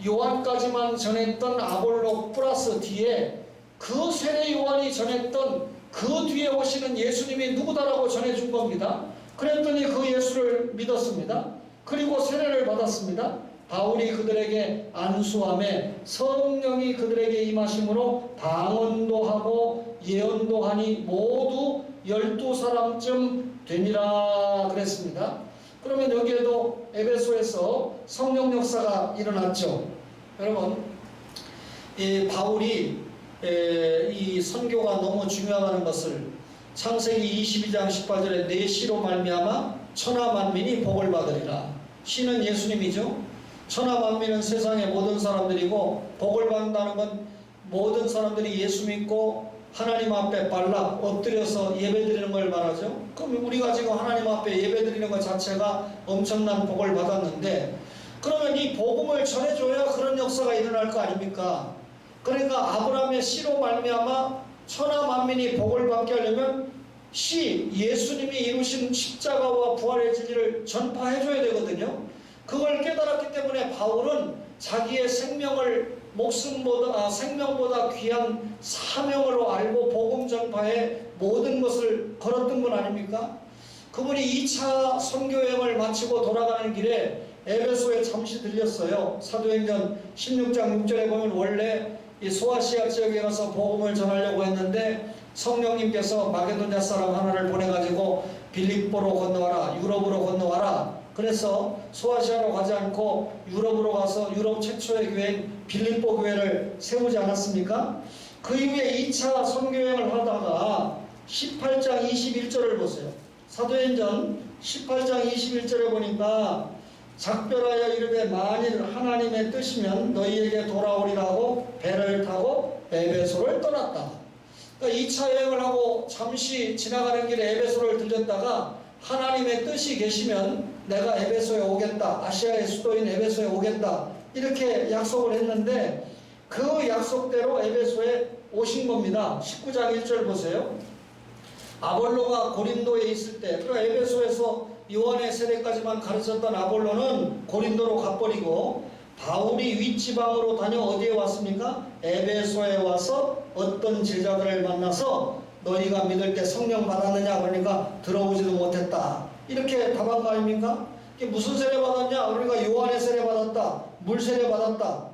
요한까지만 전했던 아볼로 플러스 뒤에 그 세례 요한이 전했던 그 뒤에 오시는 예수님이 누구다라고 전해준 겁니다. 그랬더니 그 예수를 믿었습니다. 그리고 세례를 받았습니다. 바울이 그들에게 안수함에 성령이 그들에게 임하심으로 방언도 하고 예언도 하니 모두 12사람쯤 되니라 그랬습니다. 그러면 여기에도 에베소에서 성령 역사가 일어났죠. 여러분, 바울이 이 선교가 너무 중요하다는 것을 창세기 22장 18절에 내 씨로 말미암아 천하 만민이 복을 받으리라. 씨는 예수님이죠. 천하 만민은 세상의 모든 사람들이고 복을 받는다는 건 모든 사람들이 예수 믿고 하나님 앞에 발락 엎드려서 예배드리는 걸 말하죠. 그럼 우리가 지금 하나님 앞에 예배드리는 것 자체가 엄청난 복을 받았는데 그러면 이 복음을 전해줘야 그런 역사가 일어날 거 아닙니까? 그러니까 아브라함의 씨로 말미암아 천하 만민이 복을 받게 하려면 예수님이 이루신 십자가와 부활의 진리를 전파해줘야 되거든요. 그걸 깨달았기 때문에 바울은 자기의 생명을 생명보다 귀한 사명으로 알고 복음 전파에 모든 것을 걸었던 분 아닙니까? 그분이 2차 선교여행을 마치고 돌아가는 길에 에베소에 잠시 들렸어요. 사도행전 16장 6절에 보면 원래 이 소아시아 지역에 가서 복음을 전하려고 했는데 성령님께서 마게도냐 사람 하나를 보내가지고 빌립보로 건너와라, 유럽으로 건너와라. 그래서 소아시아로 가지 않고 유럽으로 가서 유럽 최초의 교회인 빌립보 교회를 세우지 않았습니까? 그 이후에 2차 선교여행을 하다가 18장 21절을 보세요. 사도행전 18장 21절에 보니까 작별하여 이르되 만일 하나님의 뜻이면 너희에게 돌아오리라고 배를 타고 에베소를 떠났다. 그러니까 2차 여행을 하고 잠시 지나가는 길에 에베소를 들렸다가 하나님의 뜻이 계시면 내가 에베소에 오겠다. 아시아의 수도인 에베소에 오겠다. 이렇게 약속을 했는데 그 약속대로 에베소에 오신 겁니다. 19장 1절 보세요. 아볼로가 고린도에 있을 때, 그 에베소에서 요한의 세례까지만 가르쳤던 아볼로는 고린도로 가버리고 바울이 윗지방으로 다녀 어디에 왔습니까? 에베소에 와서 어떤 제자들을 만나서 너희가 믿을 때 성령 받았느냐? 그러니까 들어오지도 못했다. 이렇게 답한 거 아닙니까? 이게 무슨 세례 받았냐? 그러니까 요한의 세례 받았다. 물 세례 받았다.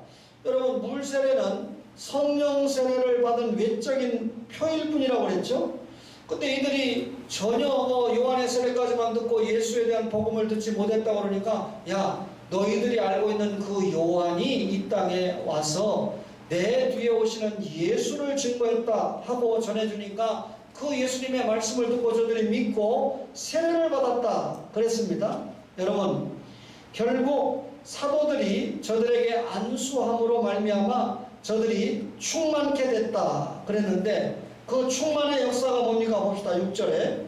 여러분, 물 세례는 성령 세례를 받은 외적인 표일 뿐이라고 그랬죠? 근데 이들이 전혀 요한의 세례까지만 듣고 예수에 대한 복음을 듣지 못했다 그러니까 야, 너희들이 알고 있는 그 요한이 이 땅에 와서 내 뒤에 오시는 예수를 증거했다 하고 전해주니까 그 예수님의 말씀을 듣고 저들이 믿고 세례를 받았다 그랬습니다. 여러분, 결국 사도들이 저들에게 안수함으로 말미암아 저들이 충만케 됐다 그랬는데 그 충만의 역사가 뭡니까? 봅시다. 6절에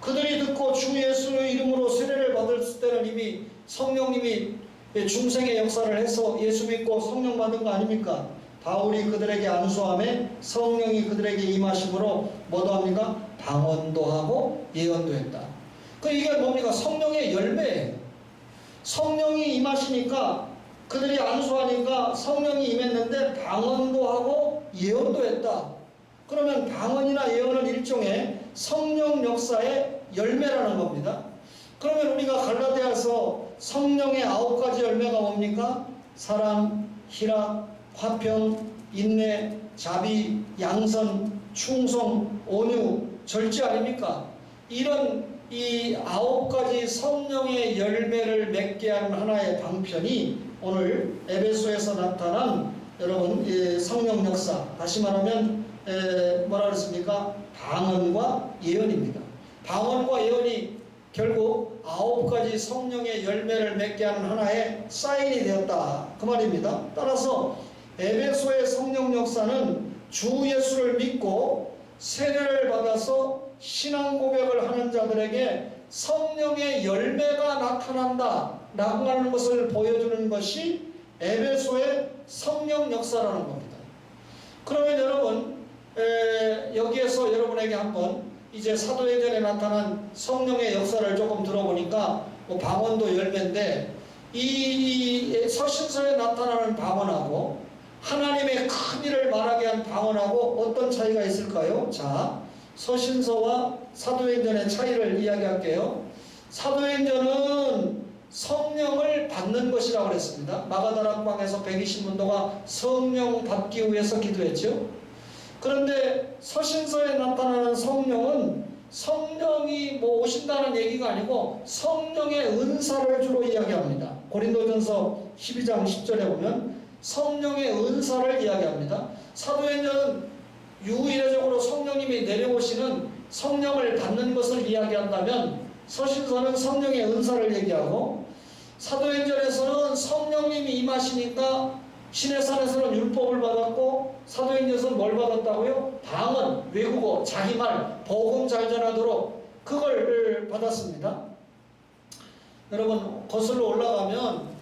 그들이 듣고 주 예수의 이름으로 세례를 받을 때는 이미 성령님이 중생의 역사를 해서 예수 믿고 성령 받은 거 아닙니까? 바울이 그들에게 안수함에 성령이 그들에게 임하심으로 뭐도 합니까? 방언도 하고 예언도 했다. 이게 뭡니까? 성령의 열매예요. 성령이 임하시니까 그들이 안수하니까 성령이 임했는데 방언도 하고 예언도 했다. 그러면 방언이나 예언은 일종의 성령 역사의 열매라는 겁니다. 그러면 우리가 갈라디아서 성령의 9가지 열매가 뭡니까? 사랑, 희락, 화평, 인내, 자비, 양선, 충성, 온유, 절제 아닙니까? 이런 이 9가지 성령의 열매를 맺게 하는 하나의 방편이 오늘 에베소에서 나타난 여러분 성령 역사, 다시 말하면 뭐라 그랬습니까? 방언과 예언입니다. 방언과 예언이 결국 9가지 성령의 열매를 맺게 하는 하나의 사인이 되었다, 그 말입니다. 따라서 에베소의 성령 역사는 주 예수를 믿고 세례를 받아서 신앙 고백을 하는 자들에게 성령의 열매가 나타난다 라고 하는 것을 보여주는 것이 에베소의 성령 역사라는 겁니다. 그러면 여러분 여기에서 여러분에게 한번 이제 사도행전에 나타난 성령의 역사를 조금 들어보니까 뭐 방언도 열매인데 이 서신서에 나타나는 방언하고 하나님의 큰 일을 말하게 한 방언하고 어떤 차이가 있을까요? 자, 서신서와 사도행전의 차이를 이야기할게요. 사도행전은 성령을 받는 것이라고 그랬습니다. 마가다락방에서 120문도가 성령 받기 위해서 기도했죠. 그런데 서신서에 나타나는 성령은 성령이 뭐 오신다는 얘기가 아니고 성령의 은사를 주로 이야기합니다. 고린도전서 12장 10절에 보면 성령의 은사를 이야기합니다. 사도행전은 유일적으로 성령님이 내려오시는 성령을 받는 것을 이야기한다면 서신서는 성령의 은사를 얘기하고 사도행전에서는 성령님이 임하시니까 시내산에서는 율법을 받았고 사도행전에서는 뭘 받았다고요? 방언, 외국어, 자기말, 복음 잘 전하도록 그걸 받았습니다. 여러분 거슬러 올라가면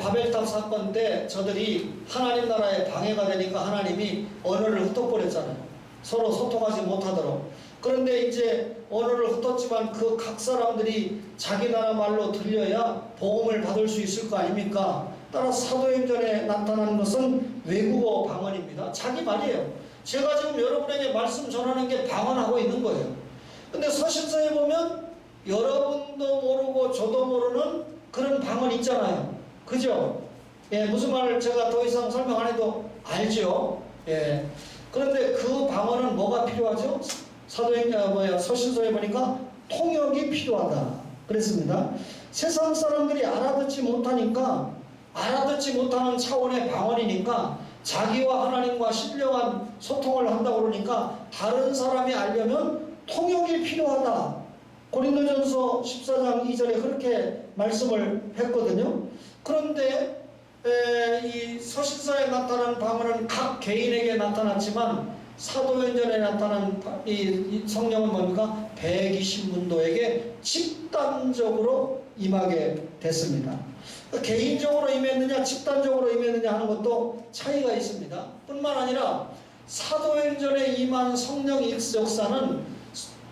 바벨탑 사건 때 저들이 하나님 나라에 방해가 되니까 하나님이 언어를 흩어버렸잖아요. 서로 소통하지 못하도록. 그런데 이제 언어를 흩었지만 그 각 사람들이 자기 나라 말로 들려야 복음을 받을 수 있을 거 아닙니까? 따라서 사도행전에 나타나는 것은 외국어 방언입니다. 자기 말이에요. 제가 지금 여러분에게 말씀 전하는 게 방언하고 있는 거예요. 근데 서신서에 보면 여러분도 모르고 저도 모르는 그런 방언 있잖아요. 그죠? 예, 무슨 말을 제가 더 이상 설명 안 해도 알죠? 예. 그런데 그 방언은 뭐가 필요하죠? 서신서에 보니까 통역이 필요하다 그랬습니다. 세상 사람들이 알아듣지 못하니까, 알아듣지 못하는 차원의 방언이니까 자기와 하나님과 신령한 소통을 한다고 그러니까 다른 사람이 알려면 통역이 필요하다. 고린도전서 14장 2절에 그렇게 말씀을 했거든요. 그런데 이 서신서에 나타난 방언은 각 개인에게 나타났지만 사도행전에 나타난 이 성령은 뭡니까? 120문도에게 집단적으로 임하게 됐습니다. 개인적으로 임했느냐 집단적으로 임했느냐 하는 것도 차이가 있습니다. 뿐만 아니라 사도행전에 임한 성령 역사는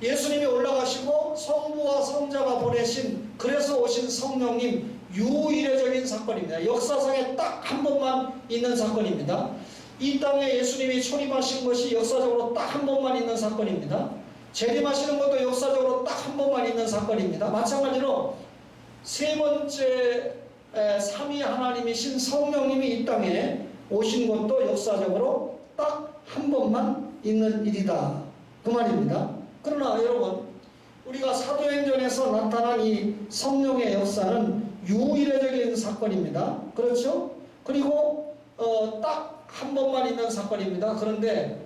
예수님이 올라가시고 성부와 성자가 보내신, 그래서 오신 성령님 유일적인 사건입니다. 역사상에 딱 한 번만 있는 사건입니다. 이 땅에 예수님이 초림하신 것이 역사적으로 딱 한 번만 있는 사건입니다. 재림하시는 것도 역사적으로 딱 한 번만 있는 사건입니다. 마찬가지로 세 번째 삼위 하나님이신 성령님이 이 땅에 오신 것도 역사적으로 딱 한 번만 있는 일이다, 그 말입니다. 그러나 여러분, 우리가 사도행전에서 나타난 이 성령의 역사는 유일적인 사건입니다. 그렇죠? 그리고 딱 한 번만 있는 사건입니다. 그런데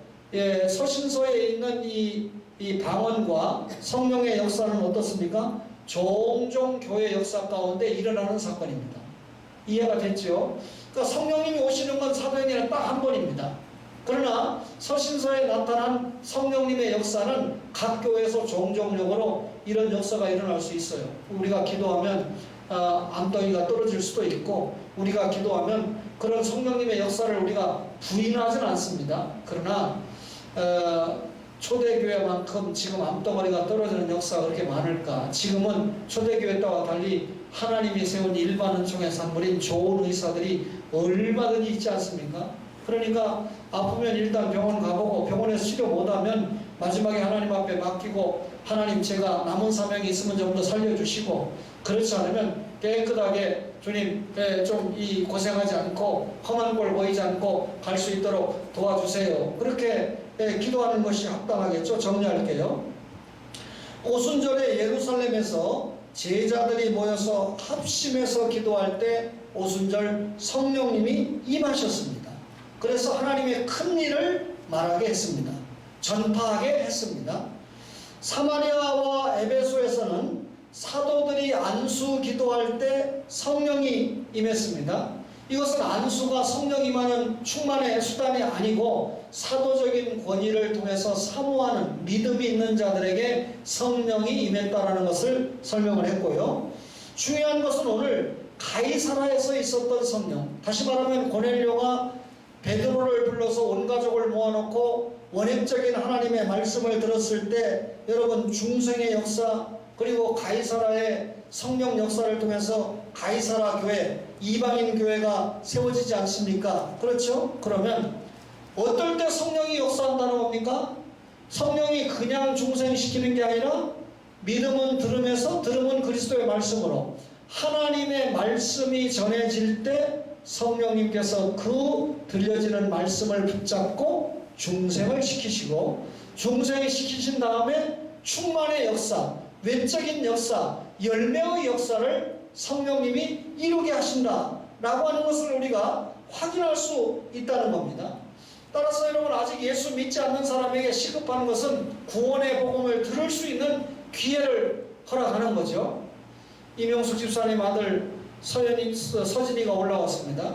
서신서에 있는 이 방언과 성령의 역사는 어떻습니까? 종종 교회 역사 가운데 일어나는 사건입니다. 이해가 됐죠? 그러니까 성령님이 오시는 건 사도행전에 딱 한 번입니다. 그러나 서신서에 나타난 성령님의 역사는 각 교회에서 종종적으로 이런 역사가 일어날 수 있어요. 우리가 기도하면 암덩이가 떨어질 수도 있고, 우리가 기도하면 그런 성령님의 역사를 우리가 부인하지는 않습니다. 그러나 초대교회만큼 지금 암덩어리가 떨어지는 역사가 그렇게 많을까? 지금은 초대교회 때와 달리 하나님이 세운 일반 은총의 산물인 좋은 의사들이 얼마든지 있지 않습니까? 그러니까 아프면 일단 병원 가보고 병원에서 치료 못하면 마지막에 하나님 앞에 맡기고 하나님 제가 남은 사명이 있으면 좀 더 살려주시고 그렇지 않으면 깨끗하게 주님 좀 이 고생하지 않고 험한 꼴 보이지 않고 갈 수 있도록 도와주세요. 그렇게 기도하는 것이 합당하겠죠. 정리할게요. 오순절에 예루살렘에서 제자들이 모여서 합심해서 기도할 때 오순절 성령님이 임하셨습니다. 그래서 하나님의 큰 일을 말하게 했습니다. 전파하게 했습니다. 사마리아와 에베소에서는 사도들이 안수 기도할 때 성령이 임했습니다. 이것은 안수가 성령 임하는 충만의 수단이 아니고 사도적인 권위를 통해서 사모하는 믿음이 있는 자들에게 성령이 임했다라는 것을 설명을 했고요. 중요한 것은 오늘 가이사라에서 있었던 성령, 다시 말하면 고넬료가 베드로를 불러서 온 가족을 모아놓고 원액적인 하나님의 말씀을 들었을 때 여러분 중생의 역사 그리고 가이사라의 성령 역사를 통해서 가이사라 교회, 이방인 교회가 세워지지 않습니까? 그렇죠? 그러면 어떨 때 성령이 역사한다는 겁니까? 성령이 그냥 중생시키는 게 아니라 믿음은 들음에서 들음은 그리스도의 말씀으로 하나님의 말씀이 전해질 때 성령님께서 그 들려지는 말씀을 붙잡고 중생을 시키시고 중생이 시키신 다음에 충만의 역사, 외적인 역사, 열매의 역사를 성령님이 이루게 하신다라고 하는 것을 우리가 확인할 수 있다는 겁니다. 따라서 여러분 아직 예수 믿지 않는 사람에게 시급한 것은 구원의 복음을 들을 수 있는 기회를 허락하는 거죠. 이명숙 집사님 아들 서진이가 올라왔습니다.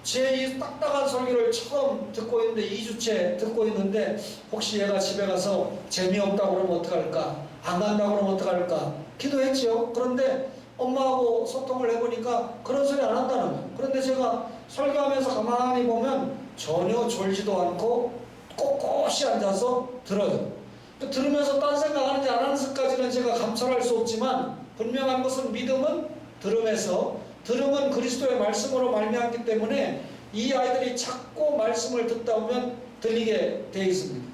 제 이 딱딱한 설교를 처음 듣고 있는데 2주째 듣고 있는데 혹시 얘가 집에 가서 재미없다고 그러면 어떡할까? 안 간다고 그러면 어떡할까? 기도했죠. 그런데 엄마하고 소통을 해보니까 그런 소리 안 한다는 거예요. 그런데 제가 설교하면서 가만히 보면 전혀 졸지도 않고 꼿꼿이 앉아서 들어요. 들으면서 딴 생각하는지 안 하는지까지는 제가 감찰할 수 없지만 분명한 것은 믿음은 들음에서 들음은 그리스도의 말씀으로 말미암기 때문에 이 아이들이 자꾸 말씀을 듣다 보면 들리게 되어 있습니다.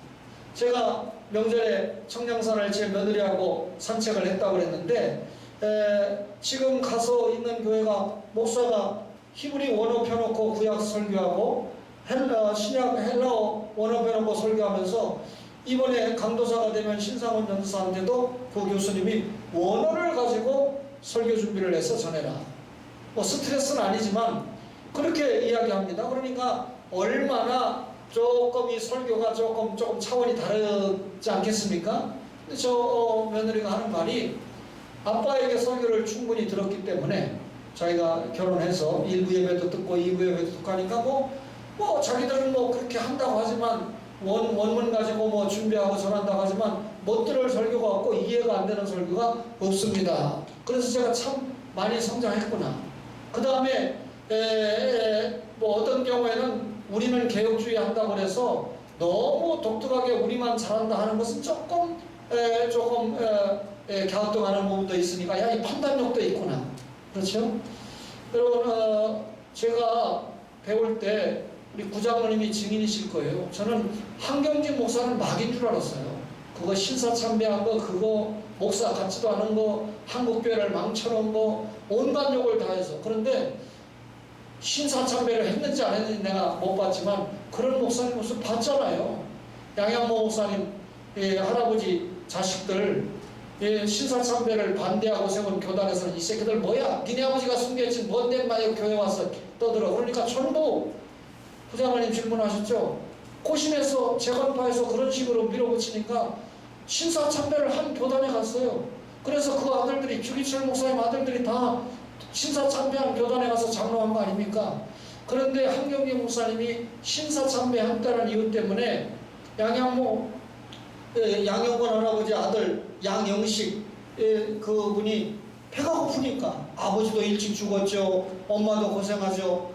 제가 명절에 청량산을 제 며느리하고 산책을 했다고 그랬는데 지금 가서 있는 교회가 목사가 히브리 원어 펴놓고 구약 설교하고 신약 헬라어 원어 펴놓고 설교하면서 이번에 강도사가 되면 신상원 전도사한테도 그 교수님이 원어를 가지고 설교 준비를 해서 전해라. 뭐 스트레스는 아니지만 그렇게 이야기합니다. 그러니까 얼마나 조금 이 설교가 조금 차원이 다르지 않겠습니까? 근데 저 며느리가 하는 말이 아빠에게 설교를 충분히 들었기 때문에 자기가 결혼해서 1부 예배도 듣고 2부 예배도 듣고 하니까 뭐 자기들은 뭐 그렇게 한다고 하지만 원문 가지고 뭐 준비하고 전한다고 하지만 못 들을 설교가 없고 이해가 안 되는 설교가 없습니다. 그래서 제가 참 많이 성장했구나. 그 다음에 뭐 어떤 경우에는 우리는 개혁주의 한다고 해서 너무 독특하게 우리만 잘한다 하는 것은 조금 갸우뚱하는 부분도 있으니까 야, 이 판단력도 있구나. 그렇죠? 여러분 제가 배울 때 우리 구장로님이 증인이실 거예요. 저는 한경진 목사는 막인 줄 알았어요. 그거 신사참배한 거, 그거 목사 같지도 않은 거, 한국교회를 망쳐놓은 거, 온갖 욕을 다 해서. 그런데 신사참배를 했는지 안 했는지 내가 못 봤지만 그런 목사님 모습 봤잖아요. 양양모 목사님 할아버지 자식들 신사참배를 반대하고 세운 교단에서는 이 새끼들 뭐야? 니네 아버지가 숨겼지 뭔데 마에 교회 와서 떠들어. 그러니까 전부 부장관님 질문하셨죠. 고심해서 재건파해서 그런 식으로 밀어붙이니까 신사참배를 한 교단에 갔어요. 그래서 그 아들들이 주기철 목사님 아들들이 다 신사참배한 교단에 가서 장로한 거 아닙니까? 그런데 한경기 목사님이 신사참배한다는 이유 때문에 양양원 할아버지 아들 양영식 그분이 배가 고프니까 아버지도 일찍 죽었죠. 엄마도 고생하죠.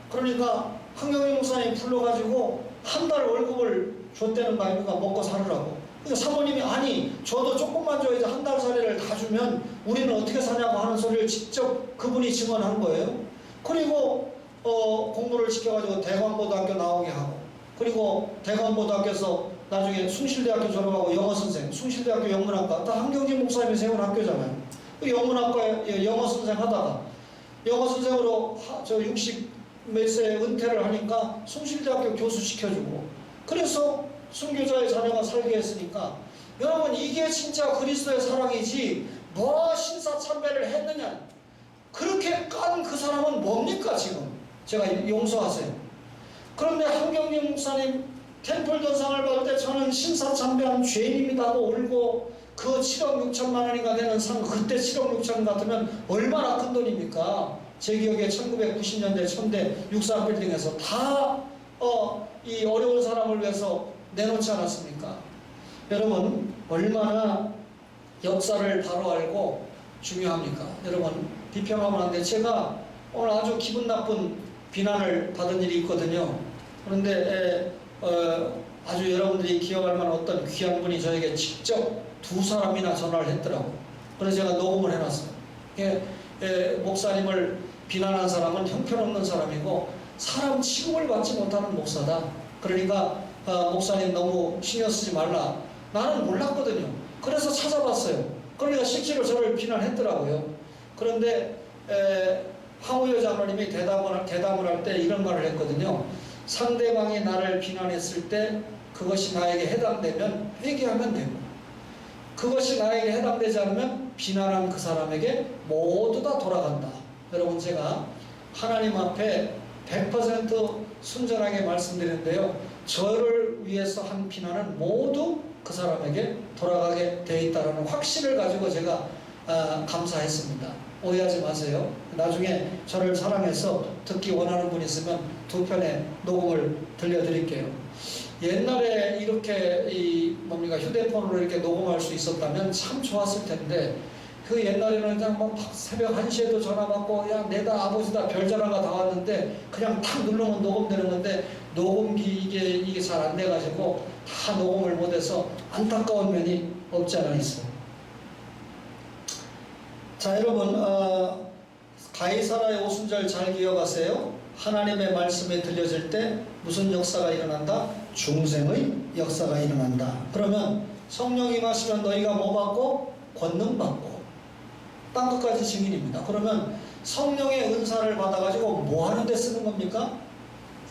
그러니까 한경기 목사님 불러가지고 한 달 월급을 줬다는 거 아닙니까? 먹고 살으라고. 그러니까 사모님이 아니 저도 조금만 줘야지 한 달 살이를 다 주면 우리는 어떻게 사냐고 하는 소리를 직접 그분이 증언한 거예요. 그리고 공부를 시켜가지고 대광고등학교 나오게 하고 그리고 대관고등학교에서 나중에 숭실대학교 졸업하고 영어선생, 숭실대학교 영문학과, 다 한경진 목사님이 세운 학교잖아요. 그 영문학과에 영어선생 하다가 영어선생으로 저 60 몇 세에 은퇴를 하니까 숭실대학교 교수 시켜주고, 그래서 순교자의 자녀가 살게 했으니까, 여러분 이게 진짜 그리스도의 사랑이지 뭐 신사참배를 했느냐, 그렇게 깐 그 사람은 뭡니까? 지금 제가 용서하세요. 그런데 한경진 목사님 템플 전상을 받을 때 저는 신사참배한 죄인입니다 하고 울고, 그 7억 6천만 원인가 되는 상, 그때 7억 6천 같으면 얼마나 큰 돈입니까? 제 기억에 1990년대 천대 63빌딩에서 다 이 어려운 사람을 위해서 내놓지 않았습니까? 여러분 얼마나 역사를 바로 알고 중요합니까? 여러분 비평하면 안 돼. 제가 오늘 아주 기분 나쁜 비난을 받은 일이 있거든요. 그런데 아주 여러분들이 기억할 만한 어떤 귀한 분이 저에게 직접 두 사람이나 전화를 했더라고요. 그래서 제가 녹음을 해놨어요. 목사님을 비난한 사람은 형편없는 사람이고 사람 취급을 받지 못하는 목사다. 그러니까 목사님 너무 신경 쓰지 말라. 나는 몰랐거든요. 그래서 찾아봤어요. 그러니까 실제로 저를 비난했더라고요. 그런데 황우여 장로님이 대담을 할 때 이런 말을 했거든요. 상대방이 나를 비난했을 때 그것이 나에게 해당되면 회개하면 되고, 그것이 나에게 해당되지 않으면 비난한 그 사람에게 모두 다 돌아간다. 여러분 제가 하나님 앞에 100% 순전하게 말씀드리는데요, 저를 위해서 한 비난은 모두 그 사람에게 돌아가게 되어 있다는 확신을 가지고 제가 감사했습니다. 오해하지 마세요. 나중에 저를 사랑해서 듣기 원하는 분 있으면 두 편의 녹음을 들려드릴게요. 옛날에 이렇게 휴대폰으로 이렇게 녹음할 수 있었다면 참 좋았을 텐데, 그 옛날에는 그냥 막 새벽 1시에도 전화 받고 야 내다 아버지다 별전화가 다 왔는데 그냥 탁 누르면 녹음되는 건데, 녹음기 이게 잘 안 돼가지고 다 녹음을 못해서 안타까운 면이 없지 않아 있어요. 자 여러분 가이사라의 오순절 잘 기억하세요. 하나님의 말씀이 들려질 때 무슨 역사가 일어난다? 중생의 역사가 일어난다. 그러면 성령이 임하시면 너희가 뭐 받고? 권능 받고. 땅끝까지 증인입니다. 그러면 성령의 은사를 받아가지고 뭐 하는 데 쓰는 겁니까?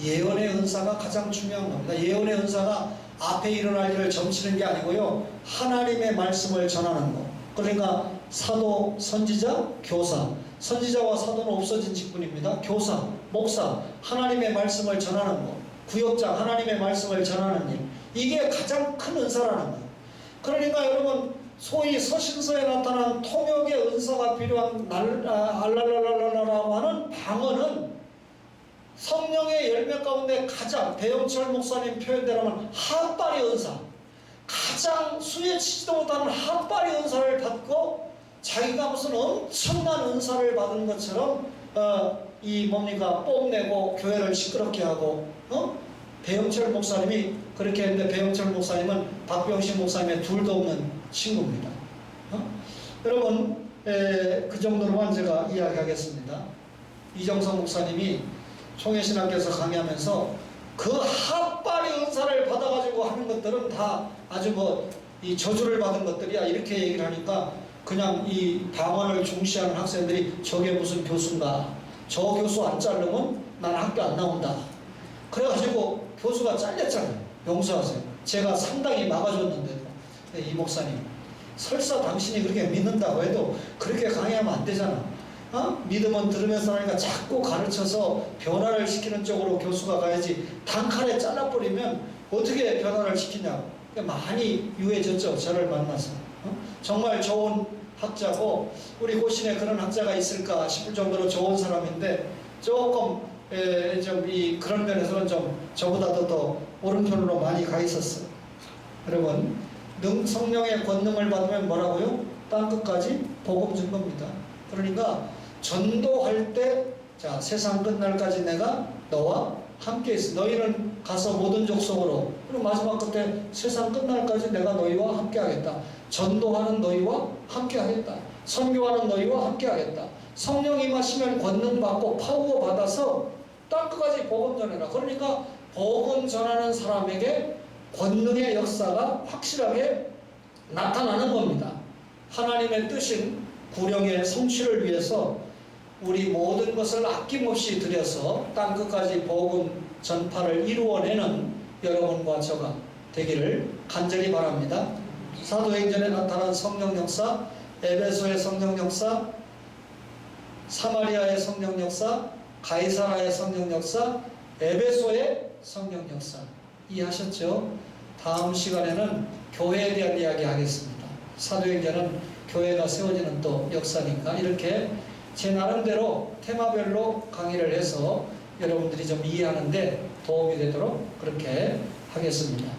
예언의 은사가 가장 중요한 겁니다. 예언의 은사가 앞에 일어날 일을 점치는 게 아니고요, 하나님의 말씀을 전하는 것. 그러니까 사도, 선지자, 교사. 선지자와 사도는 없어진 직분입니다. 교사, 목사, 하나님의 말씀을 전하는 것. 구역장, 하나님의 말씀을 전하는 일. 이게 가장 큰 은사라는 거예요. 그러니까 여러분 소위 서신서에 나타난 통역의 은사가 필요한 알랄랄랄라라고 하는 방언은 성령의 열매 가운데 가장, 배영철 목사님 표현대로는 핫바리 은사, 가장 수에 치지도 못하는 핫바리 은사를 받고 자기가 무슨 엄청난 은사를 받은 것처럼 뽐내고 교회를 시끄럽게 하고 배영철 목사님이 그렇게 했는데, 배영철 목사님은 박병신 목사님의 둘도 없는 친구입니다. 여러분 그 정도로만 제가 이야기하겠습니다. 이정성 목사님이 총회신학교에서 강의하면서 그 핫바리 은사를 받아가지고 하는 것들은 다 아주 이 저주를 받은 것들이야, 이렇게 얘기를 하니까 그냥 이 방언을 중시하는 학생들이 저게 무슨 교수인가, 저 교수 안 자르면 난 학교 안 나온다. 그래가지고 교수가 잘렸잖아요. 용서하세요. 제가 상당히 막아줬는데도. 이 목사님, 설사 당신이 그렇게 믿는다고 해도 그렇게 강의하면 안 되잖아. 믿으면 들으면서 하니까 자꾸 가르쳐서 변화를 시키는 쪽으로 교수가 가야지, 단칼에 잘라버리면 어떻게 변화를 시키냐고. 많이 유해졌죠. 저를 만나서. 정말 좋은 학자고, 우리 고신에 그런 학자가 있을까 싶을 정도로 좋은 사람인데, 조금 그런 면에서는 좀 저보다도 더 오른편으로 많이 가 있었어요. 여러분 성령의 권능을 받으면 뭐라고요? 땅끝까지 복음 준 겁니다. 그러니까 전도할 때, 자 세상 끝날까지 내가 너와 함께 있어. 너희는 가서 모든 족속으로. 그리고 마지막 끝에 세상 끝날까지 내가 너희와 함께 하겠다. 전도하는 너희와 함께 하겠다. 선교하는 너희와 함께 하겠다. 성령 임하시면 권능 받고 파워 받아서 땅끝까지 복음 전해라. 그러니까 복음 전하는 사람에게 권능의 역사가 확실하게 나타나는 겁니다. 하나님의 뜻인 구령의 성취를 위해서 우리 모든 것을 아낌없이 들여서 땅끝까지 복음 전파를 이루어내는 여러분과 저가 되기를 간절히 바랍니다. 사도행전에 나타난 성령 역사, 에베소의 성령 역사, 사마리아의 성령 역사, 가이사라의 성령 역사, 에베소의 성령 역사 이해하셨죠? 다음 시간에는 교회에 대한 이야기 하겠습니다. 사도행전은 교회가 세워지는 또 역사니까 이렇게 제 나름대로 테마별로 강의를 해서 여러분들이 좀 이해하는데 도움이 되도록 그렇게 하겠습니다.